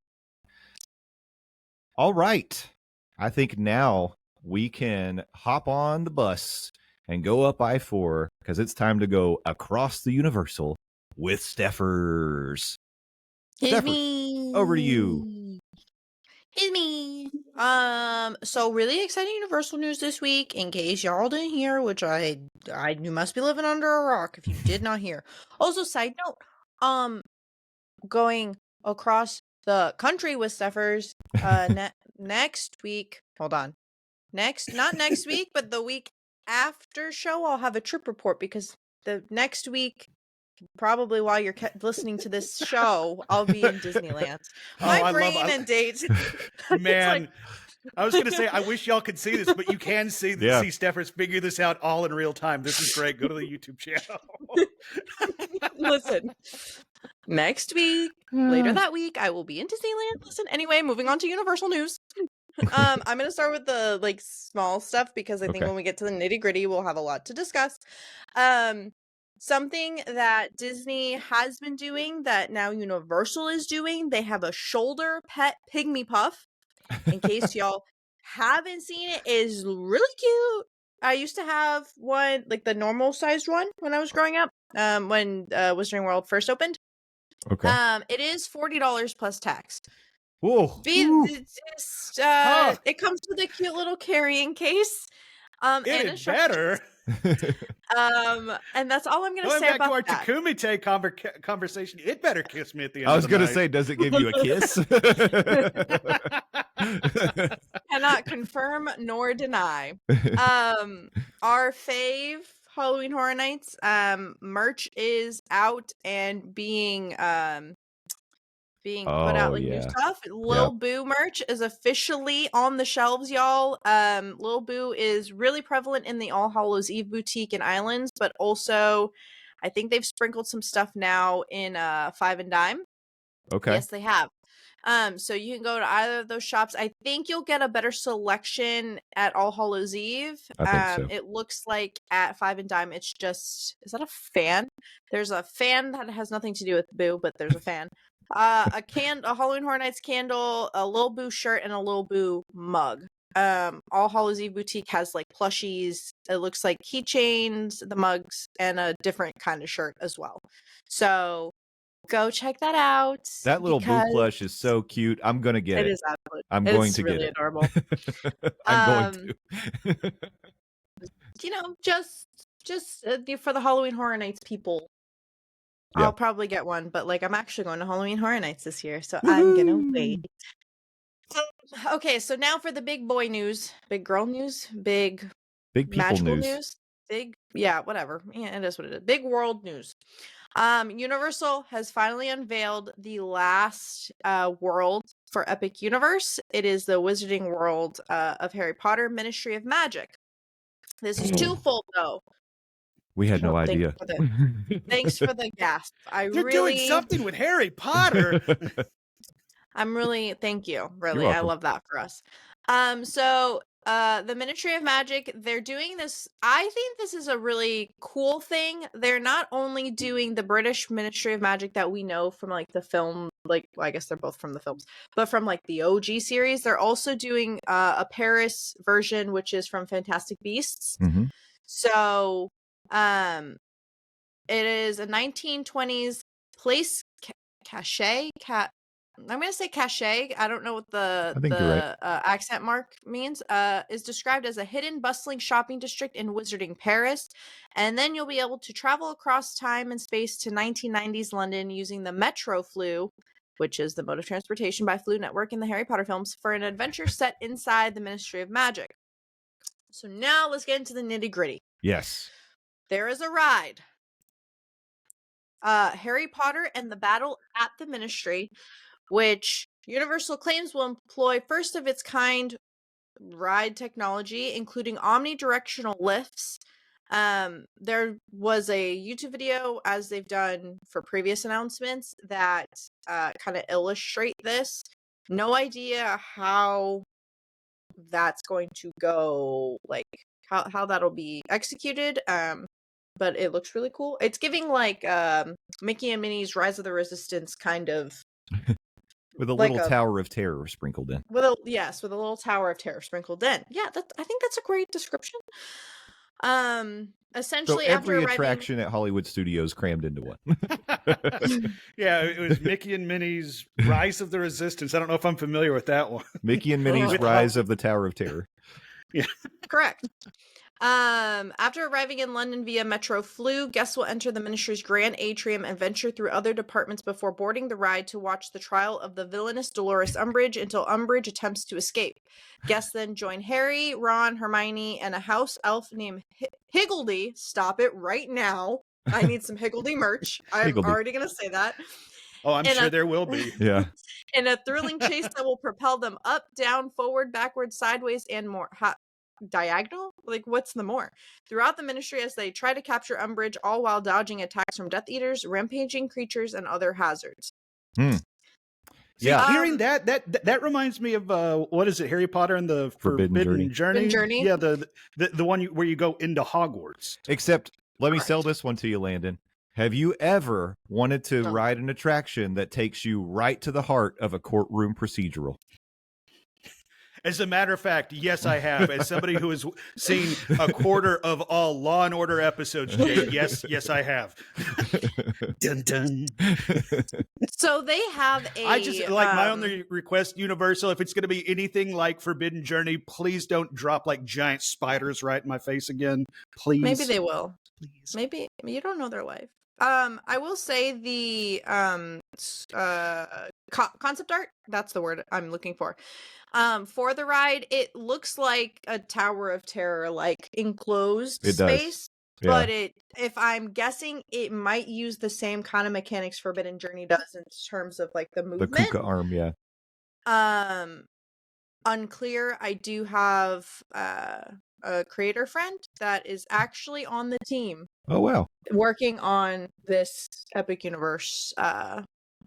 All right. I think now we can hop on the bus and go up I-4 because it's time to go across the Universal with Stephers. It's Stephers, me. over to you. It's me. So really exciting Universal news this week, in case y'all didn't hear, which you must be living under a rock if you did not hear. Also, side note, going across the country with Stephers, next week. Hold on. Not next week, but the week after show, I'll have a trip report because the next week, probably while you're listening to this show, I'll be in Disneyland. My brain and dates. Man, I was going to say, I wish y'all could see this, but you can see Stephers figure this out all in real time. This is great. Go to the YouTube channel. Listen, next week, later that week, I will be in Disneyland. Listen, anyway, moving on to Universal news. I'm going to start with the small stuff because I think when we get to the nitty gritty, we'll have a lot to discuss. Something that Disney has been doing that now Universal is doing, they have a shoulder pet pygmy puff. In case y'all haven't seen it, is really cute. I used to have one, like the normal sized one when I was growing up, when Disney World first opened. Okay. It is $40 plus tax. Whoa. It comes with a cute little carrying case. It and is better. And that's all I'm going to say back about to our that. Takumite conversation. It better kiss me at the end. I was going to say, does it give you a kiss? Cannot confirm nor deny. Our fave Halloween Horror Nights merch is out and being put out new stuff. Lil Boo merch is officially on the shelves, y'all. Lil Boo is really prevalent in the All Hallows Eve boutique and Islands, but also I think they've sprinkled some stuff now in Five and Dime. Okay. Yes, they have. So you can go to either of those shops. I think you'll get a better selection at All Hallows Eve. I think so. It looks like at Five and Dime, it's just, is that a fan? There's a fan that has nothing to do with Boo, but there's a fan. A Halloween Horror Nights candle, a Lil Boo shirt, and a Lil Boo mug. All Hallows Eve boutique has like plushies. It looks like keychains, the mugs, and a different kind of shirt as well. So go check that out. That little Boo plush is so cute. I'm gonna get it. It is absolutely. I'm going to really get it. Adorable. I'm going to. Just for the Halloween Horror Nights people Yeah. I'll probably get one, but like I'm actually going to Halloween Horror Nights this year, so I'm gonna wait. Okay, so now for the big boy news, big girl news, big Big people magical news. big, yeah, whatever. Yeah, it is what it is. Big world news. Universal has finally unveiled the last world for Epic Universe. It is the Wizarding World of Harry Potter Ministry of Magic. This is twofold though. We had no Oh, idea. Thanks for the gasp. They're doing something with Harry Potter. Thank you. Really, You're I welcome. love that for us. So the Ministry of Magic, they're doing this. I think this is a really cool thing. They're not only doing the British Ministry of Magic that we know from like the film, like well, I guess they're both from the films, but from like the OG series, they're also doing a Paris version, which is from Fantastic Beasts. Mm-hmm. So it is a 1920s place cachet. I'm going to say cachet. I don't know what I think you're right. accent mark means. Is described as a hidden, bustling shopping district in Wizarding Paris. And then you'll be able to travel across time and space to 1990s London using the Metro Flu, which is the mode of transportation by Flu Network in the Harry Potter films, for an adventure set inside the Ministry of Magic. So now let's get into the nitty gritty. Yes. There is a ride. Harry Potter and the Battle at the Ministry, which Universal claims will employ first of its kind ride technology, including omnidirectional lifts. There was a YouTube video, as they've done for previous announcements, that kind of illustrate this. No idea how that's going to go, like how that'll be executed. But it looks really cool. It's giving like Mickey and Minnie's Rise of the Resistance kind of. With a like little Tower of Terror sprinkled in. With a little Tower of Terror sprinkled in. Yeah, I think that's a great description. Essentially, so after every arriving... attraction at Hollywood Studios crammed into one. Yeah, it was Mickey and Minnie's Rise of the Resistance. I don't know if I'm familiar with that one. Mickey and Minnie's Rise of the Tower of Terror. Yeah, correct. After arriving in London via Metro Flu, guests will enter the Ministry's Grand Atrium and venture through other departments before boarding the ride to watch the trial of the villainous Dolores Umbridge until Umbridge attempts to escape. Guests then join Harry, Ron, Hermione, and a house elf named Higgledy. Stop it right now. I need some Higgledy merch. I'm already going to say that. Oh, I'm sure there will be. Yeah. In a thrilling chase that will propel them up, down, forward, backwards, sideways, and more. Diagonal? Like, what's the more? Throughout the Ministry as they try to capture Umbridge, all while dodging attacks from Death Eaters, rampaging creatures, and other hazards. See, hearing that reminds me of what is it, Harry Potter and the Forbidden Journey? Yeah, the one where you go into Hogwarts. Except, let me sell this one to you, Landon. Have you ever wanted to ride an attraction that takes you right to the heart of a courtroom procedural? As a matter of fact, yes, I have. As somebody who has seen a quarter of all Law and Order episodes, Jay, yes, I have. Dun dun. So they have I just like my only request, Universal, if it's going to be anything like Forbidden Journey, please don't drop like giant spiders right in my face again. Please. Maybe they will. Please. Maybe you don't know their life. I will say the concept art, that's the word I'm looking for. For the ride, it looks like a Tower of Terror, like enclosed space. Yeah. But if I'm guessing, it might use the same kind of mechanics Forbidden Journey does in terms of like the movement. The Kuka arm, yeah. Unclear. I do have a creator friend that is actually on the team. Oh wow. Working on this Epic Universe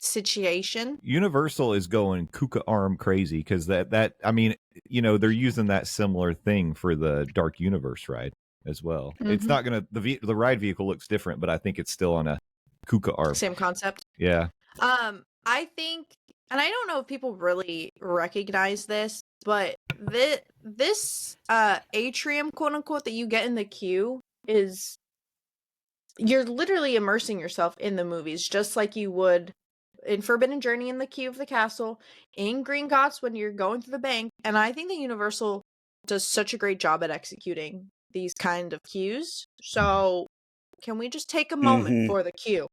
situation. Universal is going Kuka arm crazy because that I mean, you know, they're using that similar thing for the Dark Universe ride as well. Mm-hmm. It's not gonna the ride vehicle looks different, but I think it's still on a Kuka arm. Same concept. Yeah. I think, and I don't know if people really recognize this, but this atrium, quote unquote, that you get in the queue is, you're literally immersing yourself in the movies, just like you would in Forbidden Journey in the queue of the castle, in Gringotts when you're going through the bank. And I think that Universal does such a great job at executing these kind of queues. So can we just take a moment for the queue?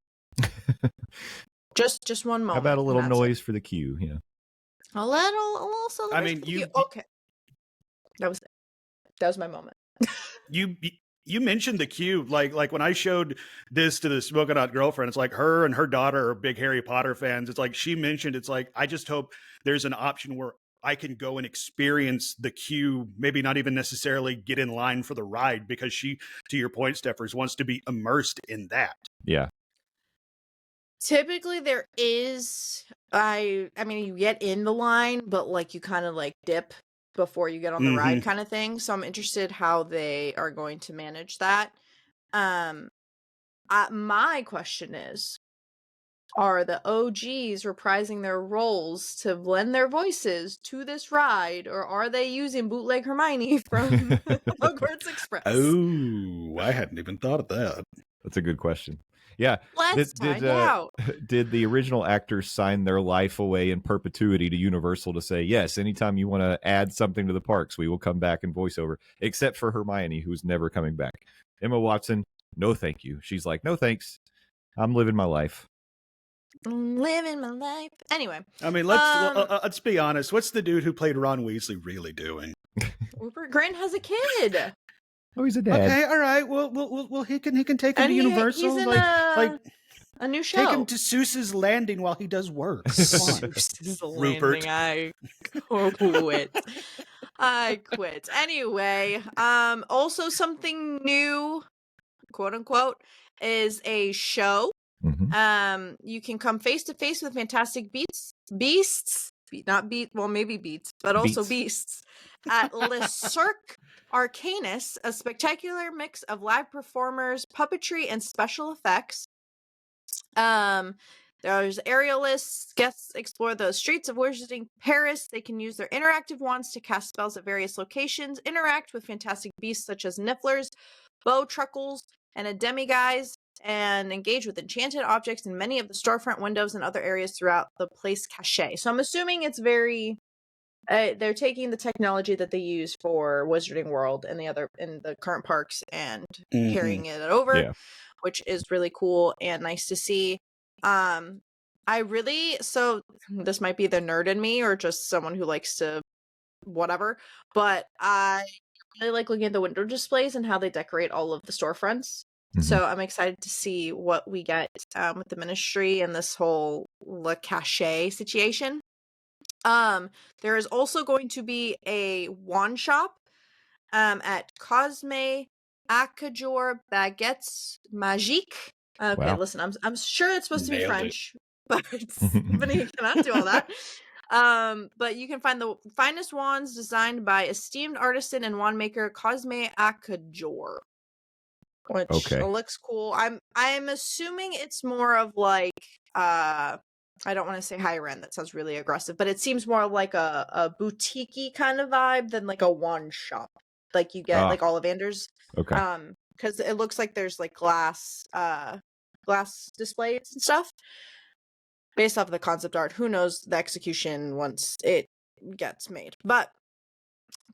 Just one How moment. about a and little that's it. noise for the queue? Yeah. A little celebration. mean, for the you- queue. Okay. That was it. That was my moment. You mentioned the queue, like when I showed this to the Smoking Hot girlfriend, it's like her and her daughter are big Harry Potter fans. It's like she mentioned, it's like, I just hope there's an option where I can go and experience the queue, maybe not even necessarily get in line for the ride, because she, to your point, Steffers, wants to be immersed in that. Yeah. Typically there is I mean you get in the line, but like you kind of like dip before you get on the ride kind of thing. So I'm interested how they are going to manage that. My question is, are the OGs reprising their roles to lend their voices to this ride, or are they using bootleg Hermione from Hogwarts Express? Oh, I hadn't even thought of that. That's a good question. Yeah. Let's find out. Did the original actors sign their life away in perpetuity to Universal to say, yes, anytime you want to add something to the parks, we will come back and voice over, except for Hermione, who's never coming back. Emma Watson, no thank you. She's like, no thanks. I'm living my life. Living my life. Anyway, I mean, let's be honest. What's the dude who played Ron Weasley really doing? Rupert Grint has a kid. Oh, he's a dad. Okay, all right. Well, he can take him And to Universal. he's in like a new show. take him to Seuss's Landing while he does work. Come on, Seuss's Rupert. Landing. I quit. I quit. Anyway, also something new, quote unquote, is a show. Mm-hmm. You can come face to face with fantastic beasts, maybe beats, but also beasts at Le Cirque Arcanus, a spectacular mix of live performers, puppetry, and special effects. There's aerialists. Guests explore the streets of wizarding Paris. They can use their interactive wands to cast spells at various locations, interact with fantastic beasts such as nifflers, bowtruckles, and a demiguise, and engage with enchanted objects in many of the storefront windows and other areas throughout the place cachet. So I'm assuming it's very they're taking the technology that they use for Wizarding World and the current parks and carrying it over, which is really cool and nice to see. So this might be the nerd in me or just someone who likes to whatever, but I really like looking at the window displays and how they decorate all of the storefronts. So I'm excited to see what we get with the Ministry and this whole Le Cachet situation. There is also going to be a wand shop at Cosme Acajor Baguettes Magiques. Okay, Wow. listen, I'm sure it's supposed to be Nailed it. French, but Stephanie cannot do all that. But you can find the finest wands designed by esteemed artisan and wand maker Cosme Acajor, which looks cool. I'm assuming it's more of like I don't want to say higher end. That sounds really aggressive, but it seems more like a boutique-y kind of vibe than like a wand shop, like you get like Ollivanders. Okay. Because it looks like there's like glass displays and stuff based off of the concept art. Who knows the execution once it gets made, but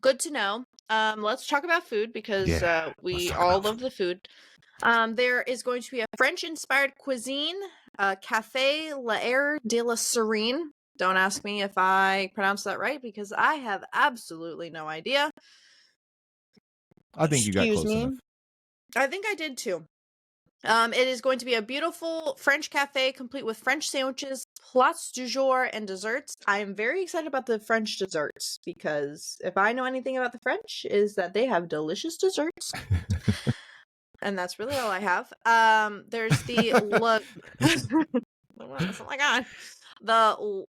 good to know. Let's talk about food because we all love the food. There is going to be a French-inspired cuisine, Café L'Air de la Serene. Don't ask me if I pronounced that right because I have absolutely no idea. I think you got close enough. I think I did too. It is going to be a beautiful French cafe complete with French sandwiches, plats du jour, and desserts. I am very excited about the French desserts because if I know anything about the French is that they have delicious desserts. And that's really all I have. There's the oh my god. The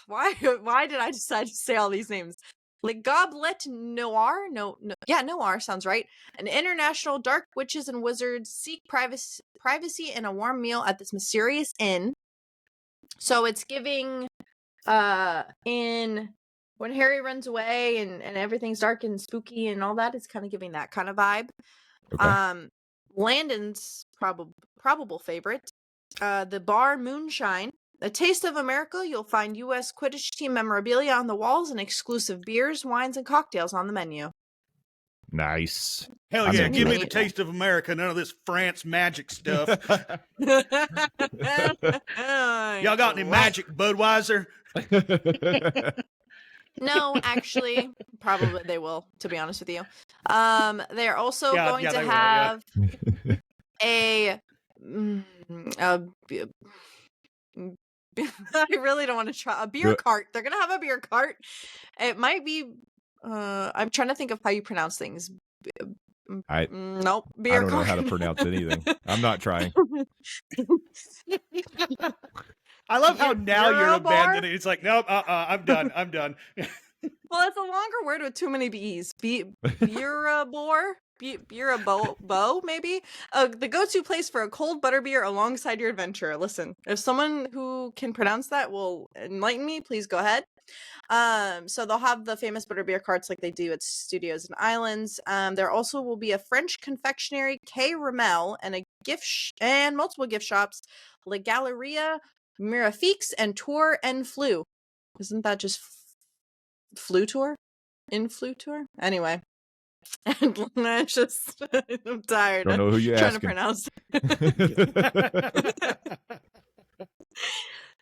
why did I decide to say all these names? Le Goblet Noir? Noir sounds right. An international dark witches and wizards seek privacy and a warm meal at this mysterious inn. So it's giving in when Harry runs away and everything's dark and spooky and all that, it's kind of giving that kind of vibe. Okay. Landon's probable favorite, the bar Moonshine. A taste of America, you'll find U.S. Quidditch team memorabilia on the walls and exclusive beers, wines, and cocktails on the menu. Nice. Hell I'm yeah, into give me it. the taste of America, none of this France magic stuff. Y'all got any magic Budweiser? No, actually, probably they will, to be honest with you. They're also Yeah, going yeah, to they will, yeah. have a I really don't want to try a beer Good. cart. They're gonna have a beer cart. It might be. I'm trying to think of how you pronounce things. Nope. Beer I don't know cart. how to pronounce anything. I'm not trying. I love how now you're Eurobar? abandoning it. It's like, nope, I'm done. I'm done. Well, it's a longer word with too many B's. Burabor? Burabo, maybe? The go-to place for a cold butterbeer alongside your adventure. Listen, if someone who can pronounce that will enlighten me, please go ahead. So they'll have the famous butterbeer carts like they do at Studios and Islands. There also will be a French confectionery, K. Ramel, and a and multiple gift shops, La Galleria, Mirafiques, and Tour and Flu. Isn't that just Flu Tour? In Flu Tour? Anyway. And I'm just, I'm tired. Don't know who you're trying asking. to pronounce it.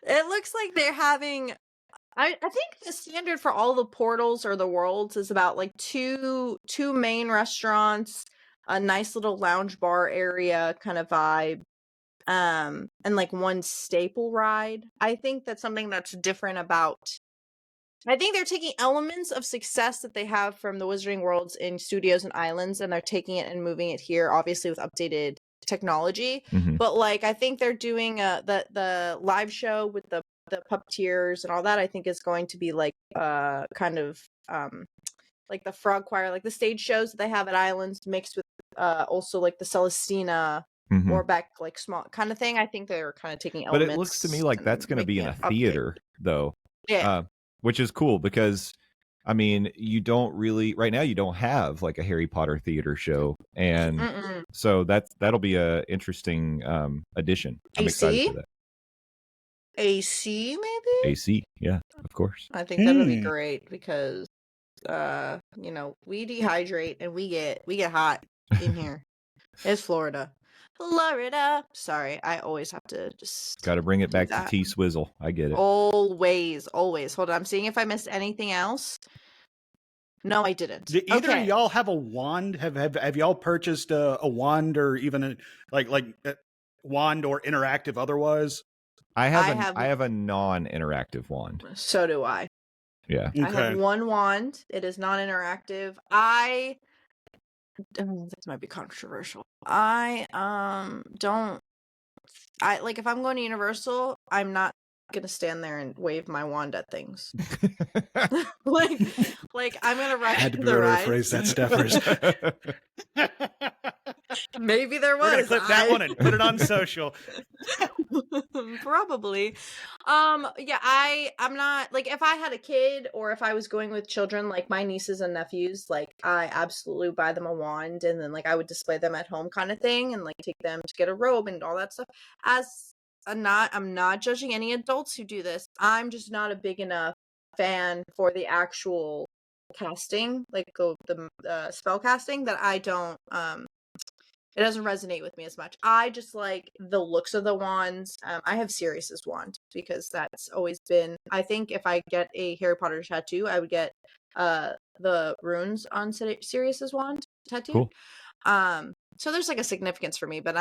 It looks like they're having. I think the standard for all the portals or the worlds is about like two main restaurants, a nice little lounge bar area kind of vibe, and like one staple ride. I think that's something that's different about. I think they're taking elements of success that they have from the Wizarding Worlds in Studios and Islands, and they're taking it and moving it here, obviously with updated technology. Mhm. But like, I think they're doing the live show with the puppeteers and all that. I think is going to be like kind of like the Frog Choir, like the stage shows that they have at Islands, mixed with also like the Celestina. Mhm. Or back like small kind of thing. I think they're kind of taking But elements. it looks to me like that's going to be in a making it theater, though. Yeah. Which is cool because, I mean, you don't really right now. You don't have like a Harry Potter theater show, and so that'll be a interesting addition. I'm excited for that. AC maybe? AC, yeah, of course. I think that'll be great because you know, we dehydrate and we get hot in here. It's Florida. Sorry, I always have to just Got to bring it back to that. T Swizzle. I get it. Always. Hold on, I'm seeing if I missed anything else. No, I didn't. Do either of y'all have a wand? Have y'all purchased a wand or even a wand or interactive otherwise? I have a non-interactive wand. So do I. Yeah. I have one wand. It is non-interactive. This might be controversial. I like if I'm going to Universal, I'm not gonna stand there and wave my wand at things. like I'm gonna ride Had to be the able to ride. rephrase that, Stephers. Maybe there was. We're gonna clip that one and put it on social. Probably. Yeah, I'm not like if I had a kid or if I was going with children like my nieces and nephews, like I absolutely buy them a wand and then like I would display them at home kind of thing and like take them to get a robe and all that stuff. I'm not judging any adults who do this. I'm just not a big enough fan for the actual casting, like the spell casting, that I don't it doesn't resonate with me as much. I just like the looks of the wands. I have Sirius's wand because that's always been. I think if I get a Harry Potter tattoo, I would get the runes on Sirius's wand tattoo. Cool. So there's like a significance for me, but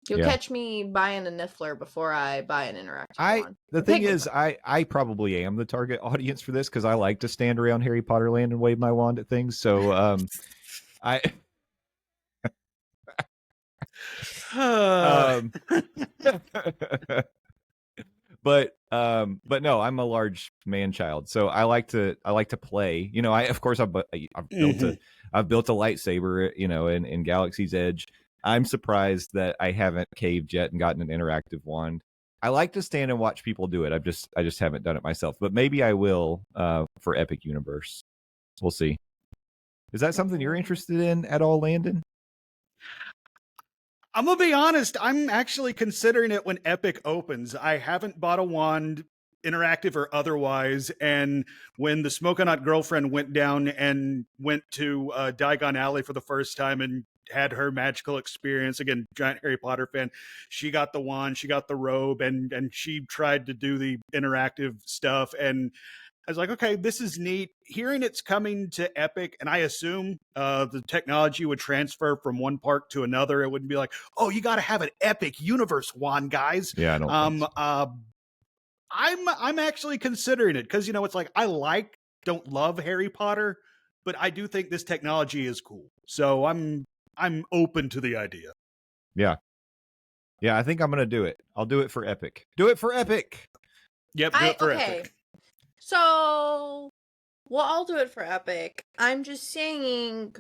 you'll catch me buying a Niffler before I buy an interactive wand. The thing is, I probably am the target audience for this because I like to stand around Harry Potter Land and wave my wand at things. So I. But no, I'm a large man child, so I like to play. You know, I've built a lightsaber, you know, in Galaxy's Edge. I'm surprised that I haven't caved yet and gotten an interactive wand. I like to stand and watch people do it. I just haven't done it myself, but maybe I will for Epic Universe. We'll see. Is that something you're interested in at all, Landon? I'm gonna be honest. I'm actually considering it when Epic opens. I haven't bought a wand interactive or otherwise. And when the Smokeout girlfriend went down and went to Diagon Alley for the first time and had her magical experience, again, giant Harry Potter fan, she got the wand, she got the robe, and she tried to do the interactive stuff. And I was like, okay, this is neat. Hearing it's coming to Epic, and I assume the technology would transfer from one park to another. It wouldn't be like, oh, you got to have an Epic Universe wand, guys. Yeah, I don't think so. I'm actually considering it because, you know, it's like don't love Harry Potter, but I do think this technology is cool. So I'm open to the idea. Yeah, I think I'm gonna do it. I'll do it for Epic. Do it for Epic. Yep, do it for Epic. So, well, I'll do it for Epic. I'm just saying,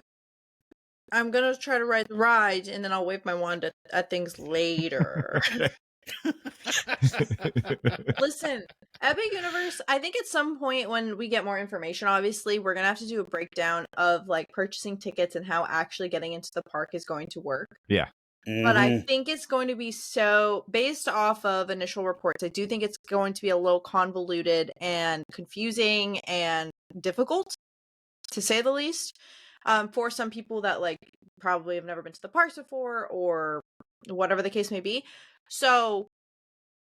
I'm gonna try to ride the ride, and then I'll wave my wand at things later. Listen, Epic Universe, I think at some point when we get more information, obviously, we're gonna have to do a breakdown of like purchasing tickets and how actually getting into the park is going to work. Yeah. But I think it's going to be so, based off of initial reports, I do think it's going to be a little convoluted and confusing and difficult, to say the least, for some people that like probably have never been to the parks before or whatever the case may be. So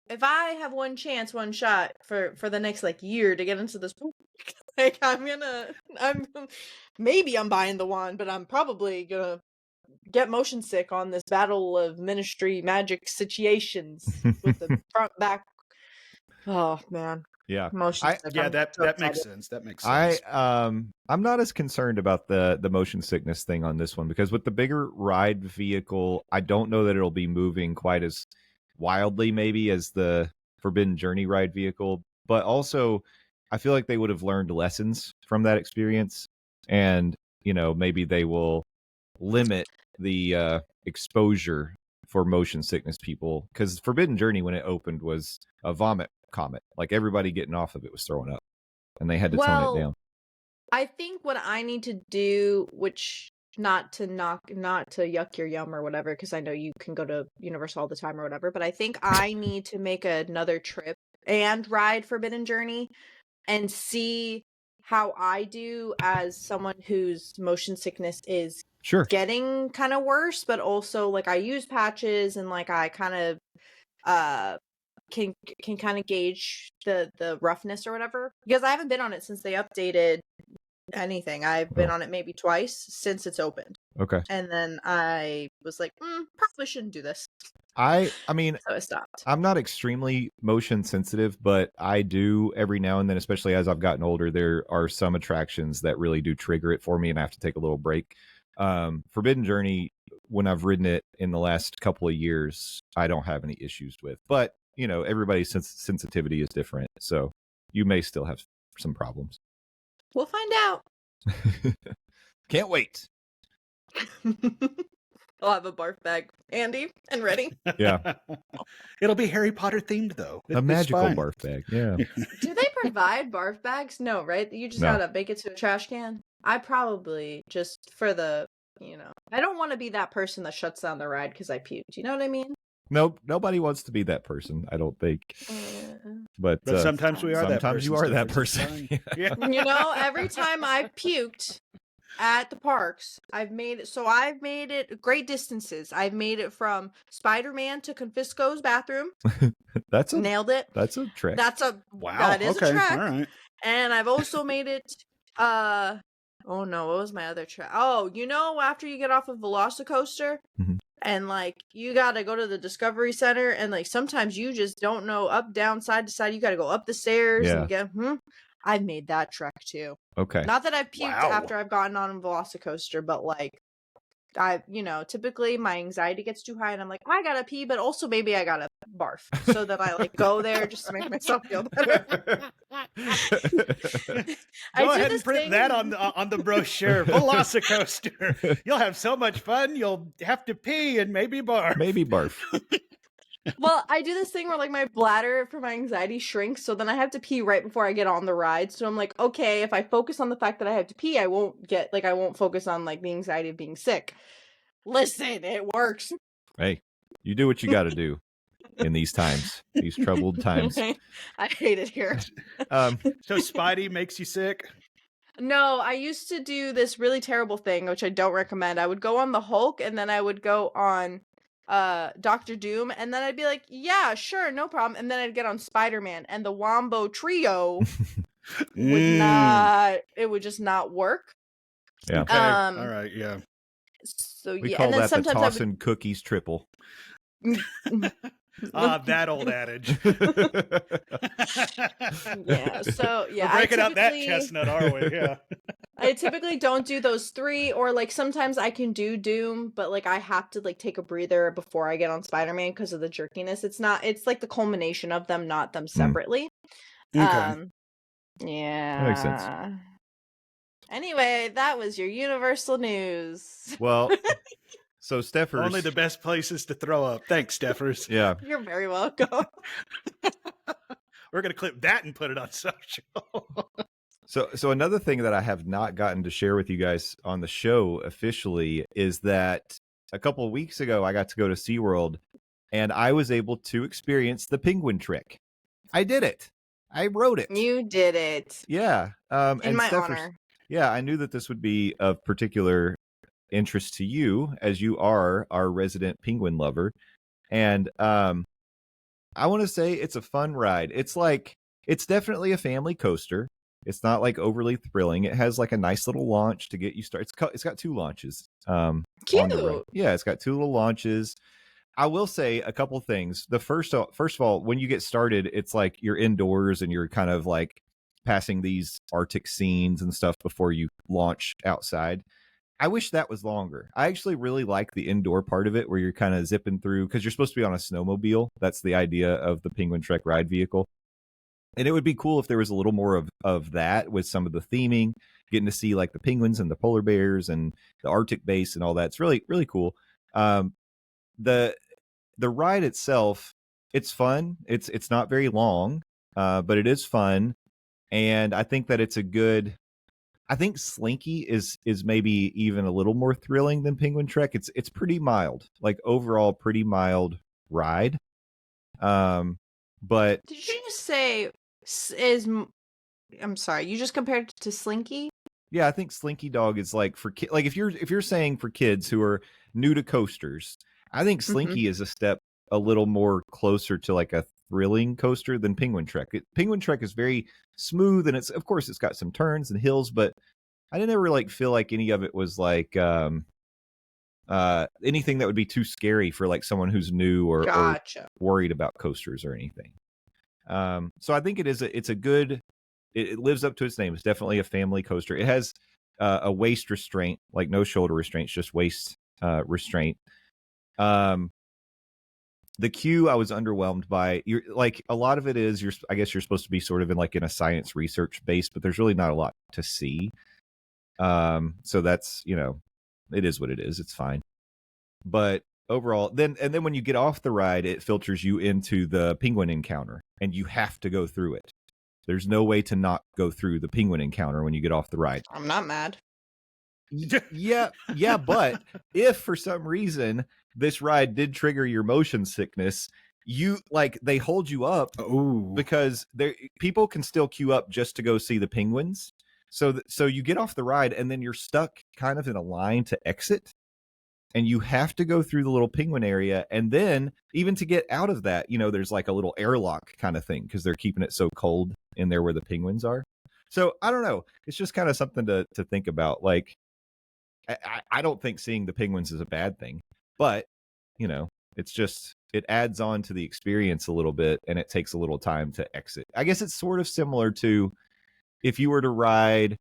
if I have one chance, one shot for the next like year to get into this, like maybe I'm buying the wand, but I'm probably gonna get motion sick on this battle of ministry magic situations with the front back. Oh man. Yeah. Motion sick. Yeah, that makes sense. That makes sense. I'm not as concerned about the motion sickness thing on this one because with the bigger ride vehicle, I don't know that it'll be moving quite as wildly maybe as the Forbidden Journey ride vehicle, but also I feel like they would have learned lessons from that experience, and you know, maybe they will limit the exposure for motion sickness people, because Forbidden Journey when it opened was a vomit comet. Like everybody getting off of it was throwing up, and they had to tone it down. I think what I need to do, which not to yuck your yum or whatever, because I know you can go to Universal all the time or whatever, but I think I need to make another trip and ride Forbidden Journey and see how I do as someone whose motion sickness is getting kind of worse, but also like I use patches and like I kind of can kind of gauge the roughness or whatever, because I haven't been on it since they updated anything. I've been on it maybe twice since it's opened. Okay. And then I was like, probably shouldn't do this. I mean, so I stopped. I'm not extremely motion sensitive, but I do every now and then, especially as I've gotten older, there are some attractions that really do trigger it for me and I have to take a little break. Forbidden Journey, when I've ridden it in the last couple of years, I don't have any issues with, but you know, everybody's sensitivity is different. So you may still have some problems. We'll find out. Can't wait. I'll have a barf bag handy and ready. Yeah. It'll be Harry Potter themed though. A magical barf bag. Yeah. Do they provide barf bags? No, right? You just gotta make it to a trash can. I probably just for the, you know, I don't want to be that person that shuts down the ride because I puked. You know what I mean? Nope. Nobody wants to be that person, I don't think. But sometimes we are that person. Sometimes you are that person. Yeah. You know, every time I puked at the parks, I've made it great distances. I've made it from Spider-Man to Confisco's bathroom. Nailed it. That's a trick. Wow. That is a trick. All right. And I've also made it oh no, what was my other trick? Oh, you know, after you get off of Velocicoaster and like you gotta go to the Discovery Center and like sometimes you just don't know up, down, side to side. You gotta go up the stairs and get I've made that trek too. Okay. Not that I've puked after I've gotten on a Velocicoaster, but like you know, typically my anxiety gets too high and I'm like, I gotta pee, but also maybe I gotta barf. So that I like go there just to make myself feel better. Go ahead and print that on the brochure. Velocicoaster. You'll have so much fun. You'll have to pee and maybe barf. Maybe barf. Well, I do this thing where like my bladder for my anxiety shrinks, so then I have to pee right before I get on the ride. So I'm like, okay, if I focus on the fact that I have to pee, I won't focus on like the anxiety of being sick. Listen, it works. Hey, you do what you got to do. in these times, these troubled times. I hate it here. So Spidey makes you sick? No, I used to do this really terrible thing, which I don't recommend. I would go on the Hulk, and then I would go on Doctor Doom, and then I'd be like, yeah, sure, no problem. And then I'd get on Spider-Man, and the Wombo Trio would just not work. Yeah. Okay. All right. Yeah. So We yeah, call and then that the sometimes tossing cookies triple. That old adage. Yeah, so yeah, We're breaking out that typically- chestnut, are we? Yeah. I typically don't do those 3, or like sometimes I can do Doom, but like I have to like take a breather before I get on Spider-Man because of the jerkiness. It's like the culmination of them, not them separately. Okay. Yeah. That makes sense. Anyway, that was your Universal news. Well, so Stephers. Only the best places to throw up. Thanks, Stephers. Yeah. You're very welcome. We're going to clip that and put it on social. So another thing that I have not gotten to share with you guys on the show officially is that a couple of weeks ago, I got to go to SeaWorld and I was able to experience the penguin trick. I did it. I wrote it. You did it. Yeah. In and my Stephers, honor. Yeah, I knew that this would be of particular interest to you as you are our resident penguin lover. And I want to say it's a fun ride. It's definitely a family coaster. It's not like overly thrilling. It has like a nice little launch to get you started. It's got 2 launches. On the ride. Cute. Yeah, it's got 2 little launches. I will say a couple things. The first of all, when you get started, it's like you're indoors and you're kind of like passing these Arctic scenes and stuff before you launch outside. I wish that was longer. I actually really like the indoor part of it where you're kind of zipping through because you're supposed to be on a snowmobile. That's the idea of the Penguin Trek ride vehicle. And it would be cool if there was a little more of that with some of the theming, getting to see like the penguins and the polar bears and the Arctic base and all that. It's really, really cool. The ride itself, it's fun. It's not very long, but it is fun. And I think that it's I think Slinky is maybe even a little more thrilling than Penguin Trek. It's pretty mild, like overall pretty mild ride. But Did you just say I'm sorry, you just compared it to Slinky? yeah, I think Slinky Dog is like for like if you're saying for kids who are new to coasters, I think Slinky is a step a little more closer to like a thrilling coaster than Penguin Trek. Penguin Trek is very smooth and it's got some turns and hills, but I didn't ever like feel like any of it was like anything that would be too scary for like someone who's new or worried about coasters or anything. So I think it's a good. It lives up to its name. It's definitely a family coaster. It has a waist restraint, like no shoulder restraints, just waist restraint. The queue I was underwhelmed by. You're like a lot of it is I guess you're supposed to be sort of in a science research base, but there's really not a lot to see. So that's, it is what it is. It's fine. But overall, then when you get off the ride, it filters you into the penguin encounter and you have to go through it. There's no way to not go through the penguin encounter when you get off the ride. I'm not mad. Yeah, but if for some reason this ride did trigger your motion sickness, they hold you up because people can still queue up just to go see the penguins. So you get off the ride and then you're stuck kind of in a line to exit. And you have to go through the little penguin area. And then even to get out of that, there's like a little airlock kind of thing because they're keeping it so cold in there where the penguins are. So I don't know. It's just kind of something to think about. Like, I don't think seeing the penguins is a bad thing, but it's just, it adds on to the experience a little bit and it takes a little time to exit. I guess it's sort of similar to if you were to ride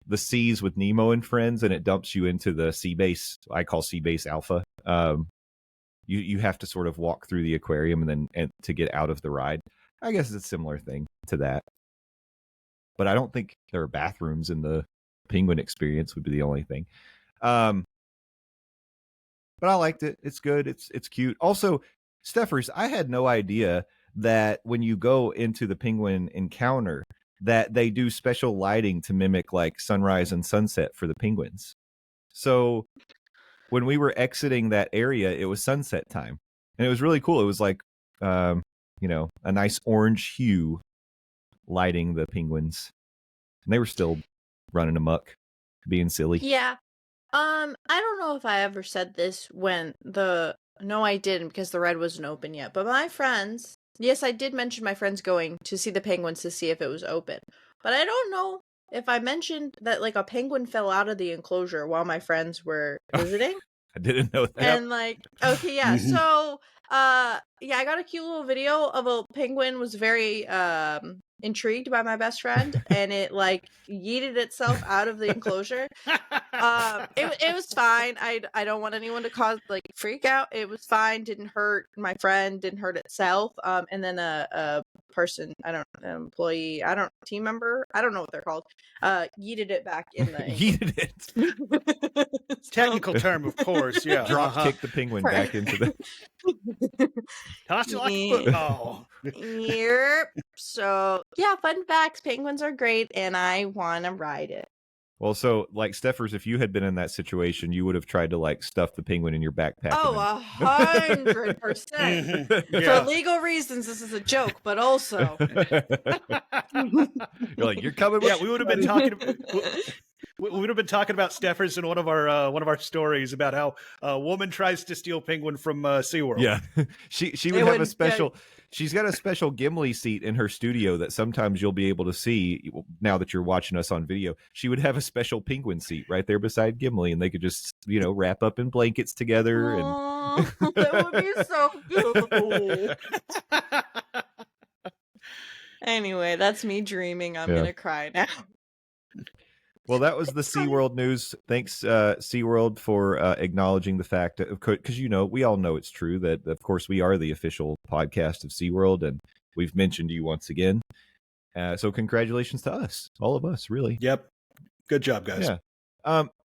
the seas with Nemo and friends and it dumps you into the sea base. I call sea base alpha. You have to sort of walk through the aquarium and to get out of the ride. I guess it's a similar thing to that. But I don't think there are bathrooms in the penguin experience would be the only thing. But I liked it. It's good. It's cute. Also, Stephers, I had no idea that when you go into the penguin encounter that they do special lighting to mimic like sunrise and sunset for the penguins. So when we were exiting that area, it was sunset time and it was really cool. It was like a nice orange hue lighting the penguins. And they were still running amok, being silly. Yeah. I don't know if I ever said this when no, I didn't, because the ride wasn't open yet. But my friends, yes, I did mention my friends going to see the penguins to see if it was open. But I don't know if I mentioned that like a penguin fell out of the enclosure while my friends were visiting. I didn't know that. And like, okay, yeah. So, yeah, I got a cute little video of a penguin was very intrigued by my best friend, and it like yeeted itself out of the enclosure. It was fine. I don't want anyone to cause like freak out. It was fine. Didn't hurt my friend. Didn't hurt itself. And then a person, an employee, team member, I don't know what they're called. Yeeted it back in the Yeeted it. Technical term, of course. Yeah. Drop kick the penguin back into the. Toss it like a football. Yep. So yeah, fun facts. Penguins are great, and I want to ride it. Well, so like Steffers, if you had been in that situation, you would have tried to like stuff the penguin in your backpack. Oh, 100%. Yeah. For legal reasons, this is a joke, but also You're like, you're coming with. Yeah, we would have been talking. We would have been talking about Steffers in one of our stories about how a woman tries to steal penguin from SeaWorld. Yeah, she would have a special. She's got a special Gimli seat in her studio that sometimes you'll be able to see now that you're watching us on video. She would have a special penguin seat right there beside Gimli, and they could just wrap up in blankets together. Aww, that would be so beautiful. Anyway, that's me dreaming. I'm gonna cry now. Well, that was the SeaWorld news. Thanks, SeaWorld, for acknowledging the fact that, because we all know it's true that, of course, we are the official podcast of SeaWorld, and we've mentioned you once again. So congratulations to us, all of us, really. Yep. Good job, guys. Yeah.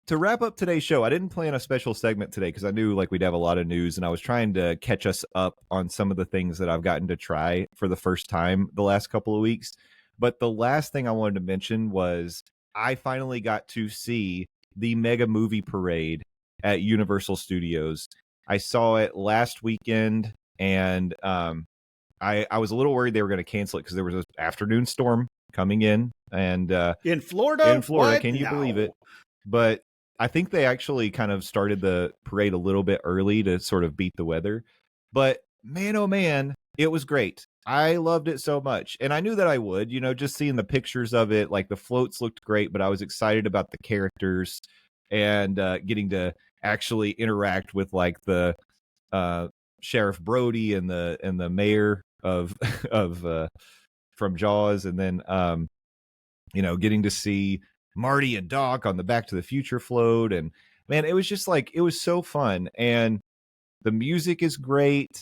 To wrap up today's show, I didn't plan a special segment today because I knew we'd have a lot of news, and I was trying to catch us up on some of the things that I've gotten to try for the first time the last couple of weeks. But the last thing I wanted to mention was I finally got to see the Mega Movie Parade at Universal Studios. I saw it last weekend, and I was a little worried they were going to cancel it because there was an afternoon storm coming in. And in Florida? What? Can you believe it? But I think they actually kind of started the parade a little bit early to sort of beat the weather. But man, oh man, it was great. I loved it so much. And I knew that I would, just seeing the pictures of it, like the floats looked great, but I was excited about the characters and getting to actually interact with like the Sheriff Brody and the mayor of from Jaws, and then getting to see Marty and Doc on the Back to the Future float. And man, it was just it was so fun. And the music is great.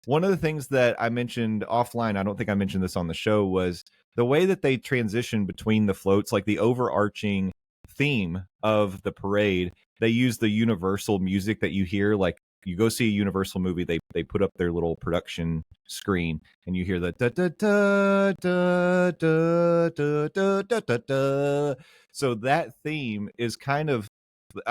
One of the things that I mentioned offline, I don't think I mentioned this on the show, was the way that they transition between the floats, like the overarching theme of the parade. They use the Universal music that you hear, like you go see a Universal movie, they put up their little production screen and you hear the da da da da da da da da da da. So that theme is kind of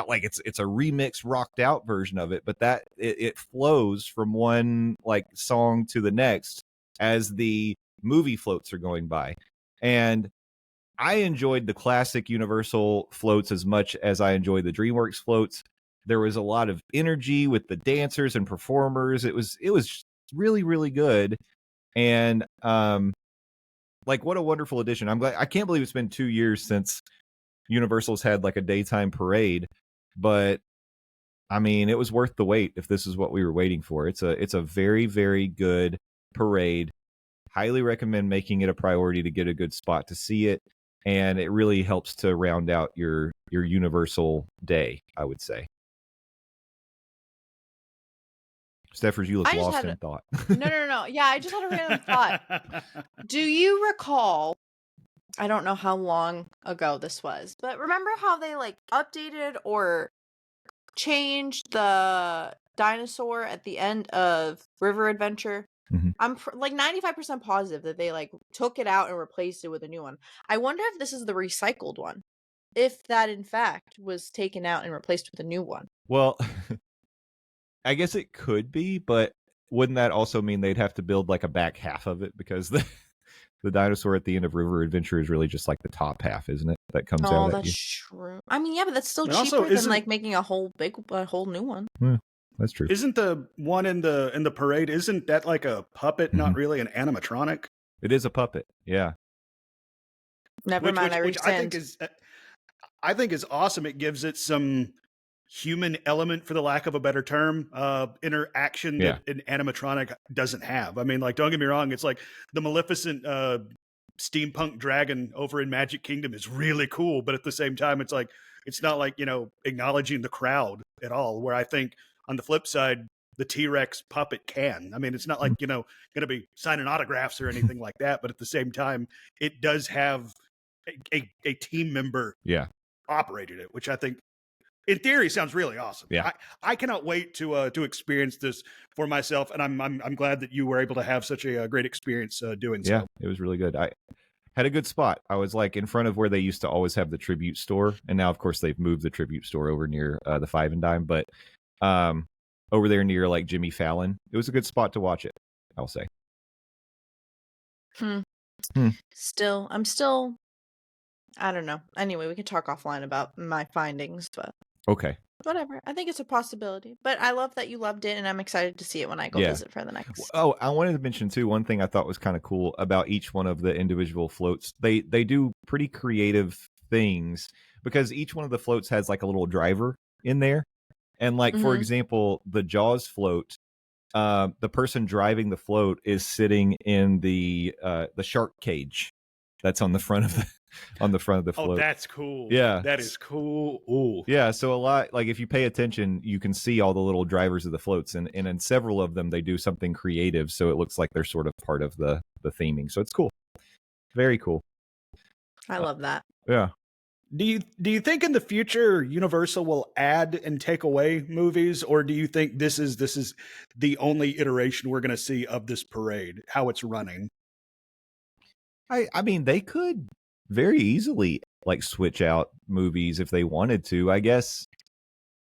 like it's a remix rocked out version of it, but that it flows from one like song to the next as the movie floats are going by. And I enjoyed the classic Universal floats as much as I enjoyed the DreamWorks floats. There was a lot of energy with the dancers and performers. It was really, really good. And what a wonderful addition. I'm glad. I can't believe it's been 2 years since Universal's had like a daytime parade, but I mean, it was worth the wait if this is what we were waiting for. It's a very, very good parade. Highly recommend making it a priority to get a good spot to see it. And it really helps to round out your Universal day, I would say. Steffers, you look lost in thought. No. Yeah, I just had a random thought. Do you recall, I don't know how long ago this was, but remember how they like updated or changed the dinosaur at the end of River Adventure? Mm-hmm. I'm like 95% positive that they like took it out and replaced it with a new one. I wonder if this is the recycled one. If that in fact was taken out and replaced with a new one. Well, I guess it could be, but wouldn't that also mean they'd have to build like a back half of it, because the dinosaur at the end of River Adventure is really just like the top half, isn't it? That comes Oh, out at you. that's true. I mean, yeah, but that's still And also, cheaper than isn't- like making a whole new one. That's true. Isn't the one in the parade, isn't that like a puppet, not really an animatronic? It is a puppet. Yeah. Never mind, I which rescind. I think is awesome. It gives it some human element, for the lack of a better term, interaction that an animatronic doesn't have. I mean, like, don't get me wrong, it's like the Maleficent steampunk dragon over in Magic Kingdom is really cool, but at the same time, it's like, it's not like, acknowledging the crowd at all, where I think on the flip side, the T-Rex puppet can. I mean, it's not like, going to be signing autographs or anything like that, but at the same time, it does have a team member operated it, which I think in theory sounds really awesome. Yeah. I cannot wait to experience this for myself, and I'm glad that you were able to have such a great experience doing so. Yeah, it was really good. I had a good spot. I was like in front of where they used to always have the tribute store, and now of course they've moved the tribute store over near the Five and Dime, but over there near like Jimmy Fallon. It was a good spot to watch it, I'll say. I'm still I don't know. Anyway, we can talk offline about my findings, but Okay. whatever. I think it's a possibility. But I love that you loved it, and I'm excited to see it when I go visit for the next. Oh, I wanted to mention too, one thing I thought was kind of cool about each one of the individual floats. They do pretty creative things, because each one of the floats has like a little driver in there. And like, for example, the Jaws float, the person driving the float is sitting in the shark cage that's on the front of the float. Oh, that's cool. Yeah. That is cool. Ooh. Yeah, so a lot, like if you pay attention, you can see all the little drivers of the floats, and in several of them they do something creative, so it looks like they're sort of part of the theming. So it's cool. Very cool. I love that. Yeah. Do you think in the future Universal will add and take away movies, or do you think this is the only iteration we're going to see of this parade, how it's running? I mean, they could very easily like switch out movies if they wanted to. I guess,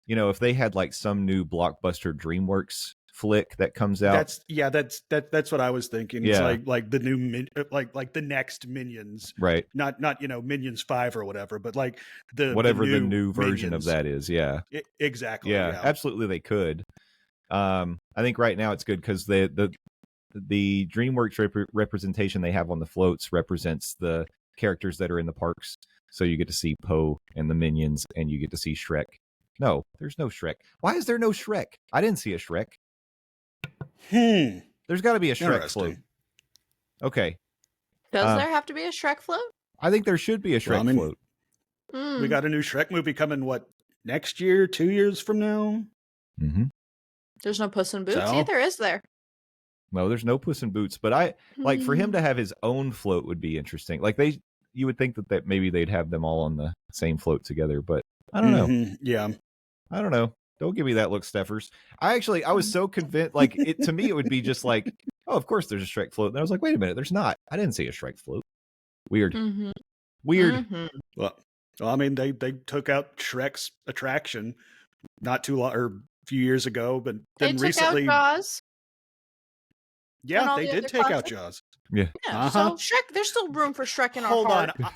if they had like some new blockbuster DreamWorks flick that comes out. That's what I was thinking. Yeah. It's like the new like the next Minions, right? Not Minions 5 or whatever, but like the new version Minions. Of that is. Yeah, exactly. Yeah, absolutely, they could. I think right now it's good because the DreamWorks representation they have on the floats represents the characters that are in the parks. So you get to see Poe and the Minions, and you get to see Shrek. No, there's no Shrek. Why is there no Shrek? I didn't see a Shrek. There's got to be a Shrek float. Okay. Does there have to be a Shrek float? I think there should be a Shrek float. We got a new Shrek movie coming, next year, 2 years from now? Mm-hmm. There's no Puss in Boots either, is there? No, there's no Puss in Boots, but I like for him to have his own float would be interesting. Like you would think that maybe they'd have them all on the same float together, but I don't know. Yeah. I don't know. Don't give me that look, Steffers. I was so convinced, like to me, it would be just like, oh, of course there's a Shrek float. And I was like, wait a minute, there's not. I didn't see a Shrek float. Weird. Weird. Well, I mean, they took out Shrek's attraction not too long or a few years ago, but then recently. Took out Jaws. Yeah, they did take out Jaws. Yeah. So Shrek, there's still room for Shrek in our Hold heart. on.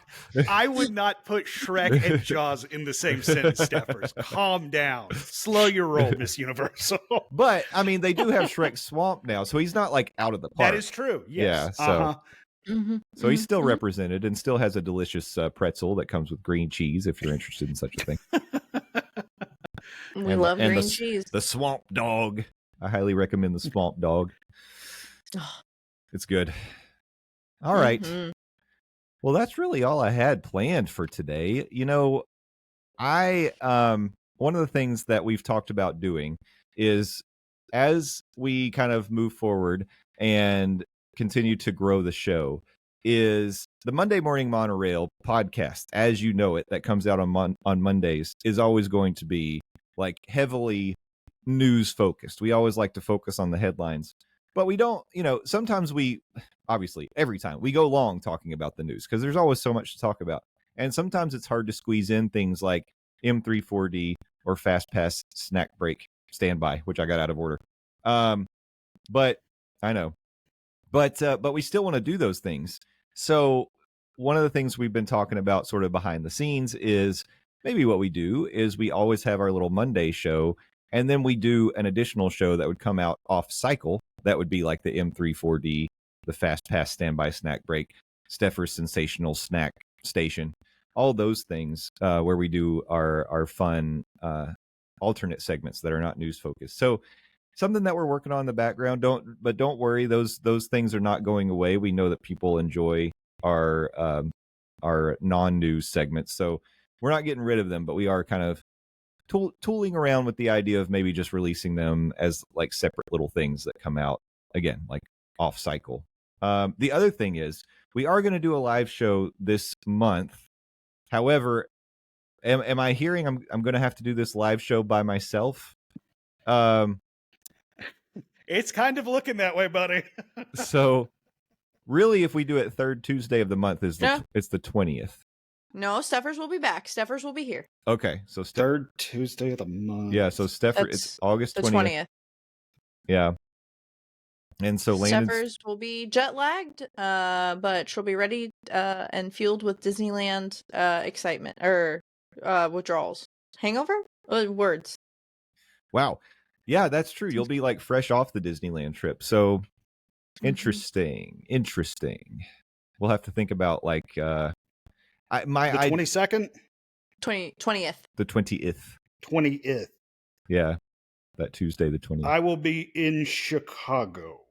I would not put Shrek and Jaws in the same sentence, Steffers. Calm down. Slow your roll, Miss Universal. But, I mean, they do have Shrek Swamp now, so he's not, like, out of the park. That is true, yes. Yeah, so, so he's still represented and still has a delicious pretzel that comes with green cheese, if you're interested in such a thing. We love green cheese. The Swamp Dog. I highly recommend the Swamp Dog. It's good. All right. Well, that's really all I had planned for today. I one of the things that we've talked about doing is as we kind of move forward and continue to grow the show is the Monday Morning Monorail podcast, as you know it, that comes out on Mondays, is always going to be like heavily news focused. We always like to focus on the headlines. But we don't, sometimes obviously, every time we go long talking about the news because there's always so much to talk about. And sometimes it's hard to squeeze in things like M3-4D or Fast Pass Snack Break Standby, which I got out of order. But I know. But we still want to do those things. So one of the things we've been talking about sort of behind the scenes is maybe what we do is we always have our little Monday show, and then we do an additional show that would come out off cycle. That would be like the M34D, the Fast Pass Standby Snack Break, Steffer's Sensational Snack Station, all those things where we do our fun alternate segments that are not news focused. So something that we're working on in the background. Don't worry, those things are not going away. We know that people enjoy our non-news segments, so we're not getting rid of them, but we are kind of tooling around with the idea of maybe just releasing them as like separate little things that come out again, like off cycle. The other thing is we are going to do a live show this month. However, am I hearing I'm going to have to do this live show by myself? It's kind of looking that way, buddy. So really, if we do it third Tuesday of the month, it's the 20th. No, Stephers will be back. Stephers will be here. Okay, so third Tuesday of the month. Yeah, so Stephers, it's August 20th. Yeah. And so Stephers will be jet lagged, but she'll be ready and fueled with Disneyland excitement or withdrawals. Hangover? Words. Wow. Yeah, that's true. You'll be like fresh off the Disneyland trip. So interesting. We'll have to think about like the 22nd? 20th. The 20th. 20th. Yeah. That Tuesday, the 20th. I will be in Chicago.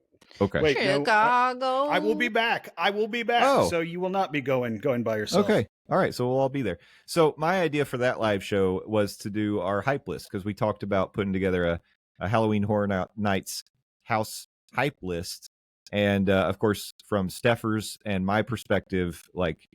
Okay. Wait, Chicago. No, I will be back. Oh. So you will not be going by yourself. Okay. All right. So we'll all be there. So my idea for that live show was to do our hype list, because we talked about putting together a Halloween Horror Nights house hype list. And of course, from Steffers and my perspective, like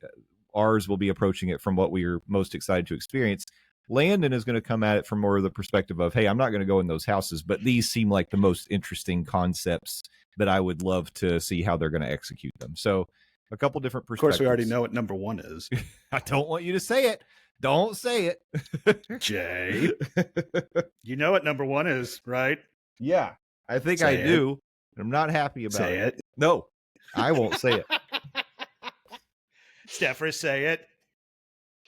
ours will be approaching it from what we are most excited to experience. Landon is going to come at it from more of the perspective of, hey, I'm not going to go in those houses, but these seem like the most interesting concepts that I would love to see how they're going to execute them. So a couple different perspectives. Of course, we already know what number one is. I don't want you to say it. Don't say it. Jay. You know what number one is, right? Yeah, I think Say I it. do. I'm not happy about Say it. No, I won't say it. Steffers, say it.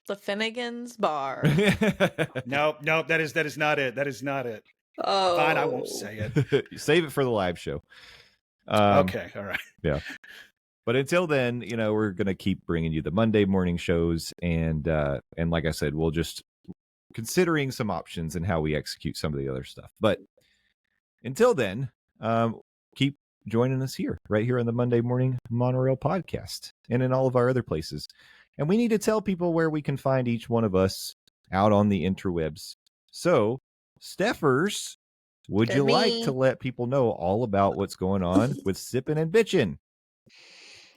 The Finnegan's Bar. No, that is not it. That is not it. Oh. Fine, I won't say it. Save it for the live show. Okay, all right. Yeah. But until then, we're going to keep bringing you the Monday morning shows. And like I said, we'll just considering some options and how we execute some of the other stuff. But until then, keep joining us right here on the Monday Morning Monorail podcast and in all of our other places. And we need to tell people where we can find each one of us out on the interwebs. So, Steffers, would you like to let people know all about what's going on with Sippin' and Bitchin'?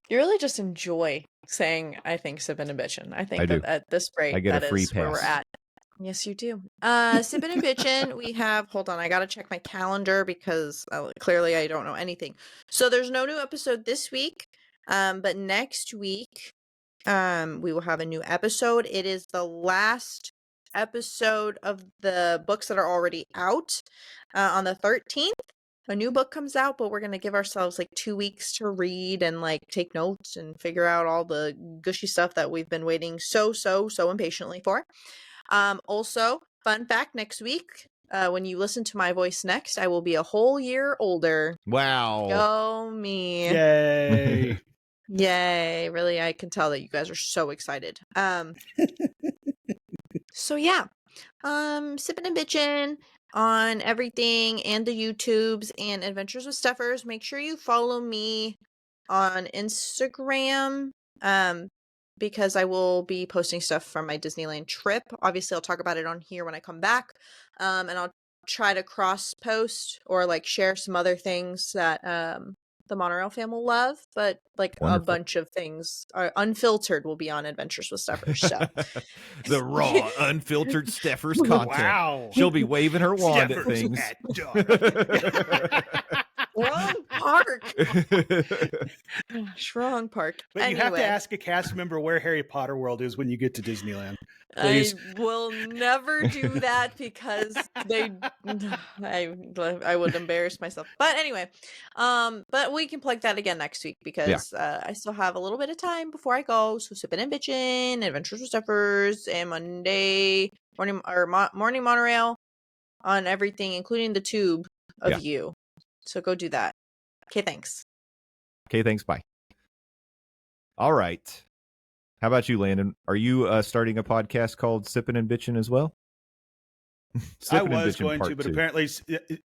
You really just enjoy saying, I think, Sippin' and Bitchin'. I think that at this rate, I get that a free is where we're pass. at. Yes, you do. Sippin' and Bitchin', we have, hold on, I got to check my calendar because clearly I don't know anything. So there's no new episode this week, but next week, we will have a new episode. It is the last episode of the books that are already out. On the 13th, a new book comes out, but we're going to give ourselves like 2 weeks to read and like take notes and figure out all the gushy stuff that we've been waiting so impatiently for. Also, fun fact, next week, when you listen to my voice next, I will be a whole year older. Wow. Go me. Yay. Yay. Really, I can tell that you guys are so excited. So yeah, Sippin' and Bitchin' on everything and the YouTubes and Adventures with Steffers. Make sure you follow me on Instagram, because I will be posting stuff from my Disneyland trip. Obviously, I'll talk about it on here when I come back, and I'll try to cross post or like share some other things that the Monorail fan will love, but like Wonderful. A bunch of things are unfiltered will be on Adventures with Steffers. So the raw, unfiltered Steffers content. Wow. She'll be waving her wand Steffers at things. at dark. wrong park. Wrong park. But you have to Anyway. ask a cast member where Harry Potter World is when you get to Disneyland. I Please. will never do that because I would embarrass myself. But anyway, but we can plug that again next week because I still have a little bit of time before I go. So Sippin' and Bitchin', Adventures with Stephers, and Monday morning morning monorail on everything, including the tube of you. So go do that. Okay, thanks. Okay, thanks. Bye. All right. How about you, Landon? Are you starting a podcast called Sippin' and Bitchin' as well? I was going to, but apparently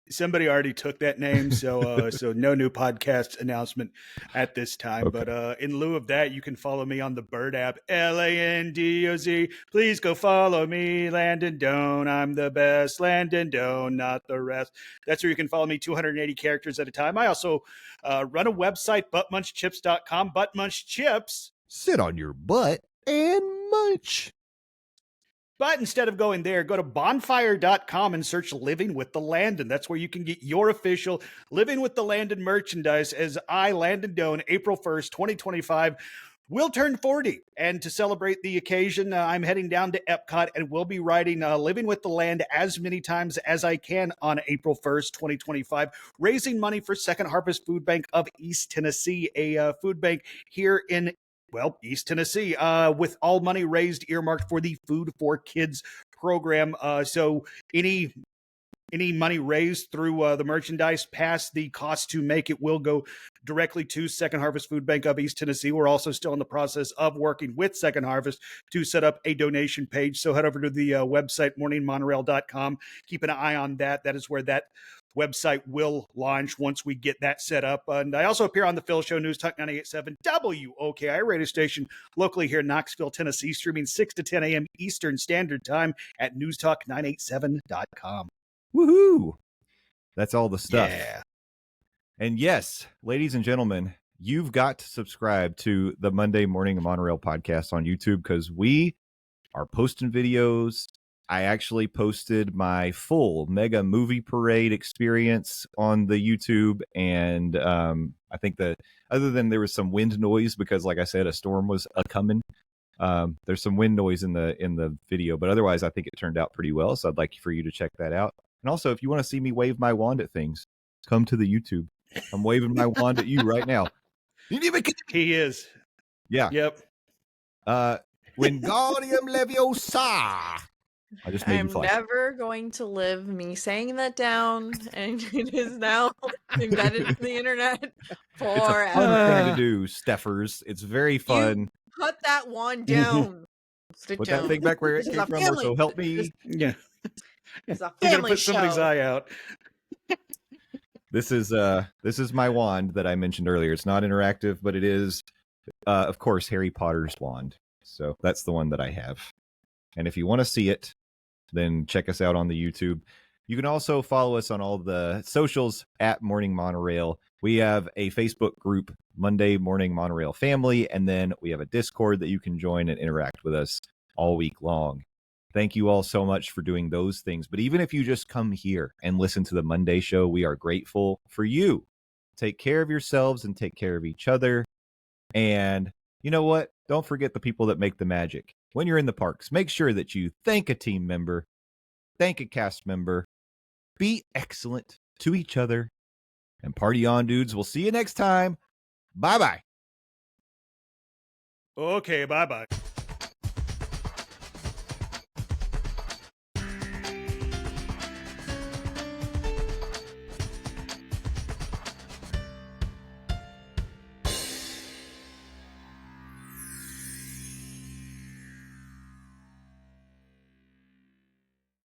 somebody already took that name, so so no new podcast announcement at this time. Okay. But in lieu of that, you can follow me on the Bird app, LANDOZ. Please go follow me, Landon Doan. I'm the best, Landon Doan, not the rest. That's where you can follow me, 280 characters at a time. I also run a website, buttmunchchips.com. Butt Munch Chips. Sit on your butt and munch. But instead of going there, go to bonfire.com and search Living with the Landon. That's where you can get your official Living with the Landon merchandise as I, Landon Doan, April 1st, 2025, will turn 40. And to celebrate the occasion, I'm heading down to Epcot and will be riding Living with the Land as many times as I can on April 1st, 2025, raising money for Second Harvest Food Bank of East Tennessee, a food bank here in East Tennessee, with all money raised earmarked for the Food for Kids program. So any money raised through the merchandise past the cost to make it will go directly to Second Harvest Food Bank of East Tennessee. We're also still in the process of working with Second Harvest to set up a donation page. So head over to the website, morningmonorail.com. Keep an eye on that. That is where that website will launch once we get that set up. And I also appear on the Phil Show, News Talk 98.7 WOKI radio station locally here in Knoxville, Tennessee, streaming 6 to 10 a.m. Eastern Standard Time at newstalk987.com. Woohoo! That's all the stuff. Yeah. And yes, ladies and gentlemen, you've got to subscribe to the Monday Morning Monorail podcast on YouTube because we are posting videos. I actually posted my full mega movie parade experience on the YouTube. And I think that other than there was some wind noise because, like I said, a storm was coming. There's some wind noise in the video, but otherwise I think it turned out pretty well. So I'd like for you to check that out. And also, if you want to see me wave my wand at things, come to the YouTube. I'm waving my wand at you right now. He is. Yeah. Yep. Wingardium Leviosa. I just made you fly. Never going to live me saying that down, and it is now embedded in the internet forever. It's a fun thing to do, Steffers. It's very fun. You put that wand down. Put that thing back where it came from. So help me. Yeah. It's a You're family gonna put somebody's show. eye out. This is my wand that I mentioned earlier. It's not interactive, but it is, of course, Harry Potter's wand. So that's the one that I have. And if you want to see it, then check us out on the YouTube. You can also follow us on all the socials at Morning Monorail. We have a Facebook group, Monday Morning Monorail Family, and then we have a Discord that you can join and interact with us all week long. Thank you all so much for doing those things. But even if you just come here and listen to the Monday show, we are grateful for you. Take care of yourselves and take care of each other. And you know what? Don't forget the people that make the magic. When you're in the parks, make sure that you thank a team member, thank a cast member, be excellent to each other, and party on, dudes. We'll see you next time. Bye-bye. Okay, bye-bye.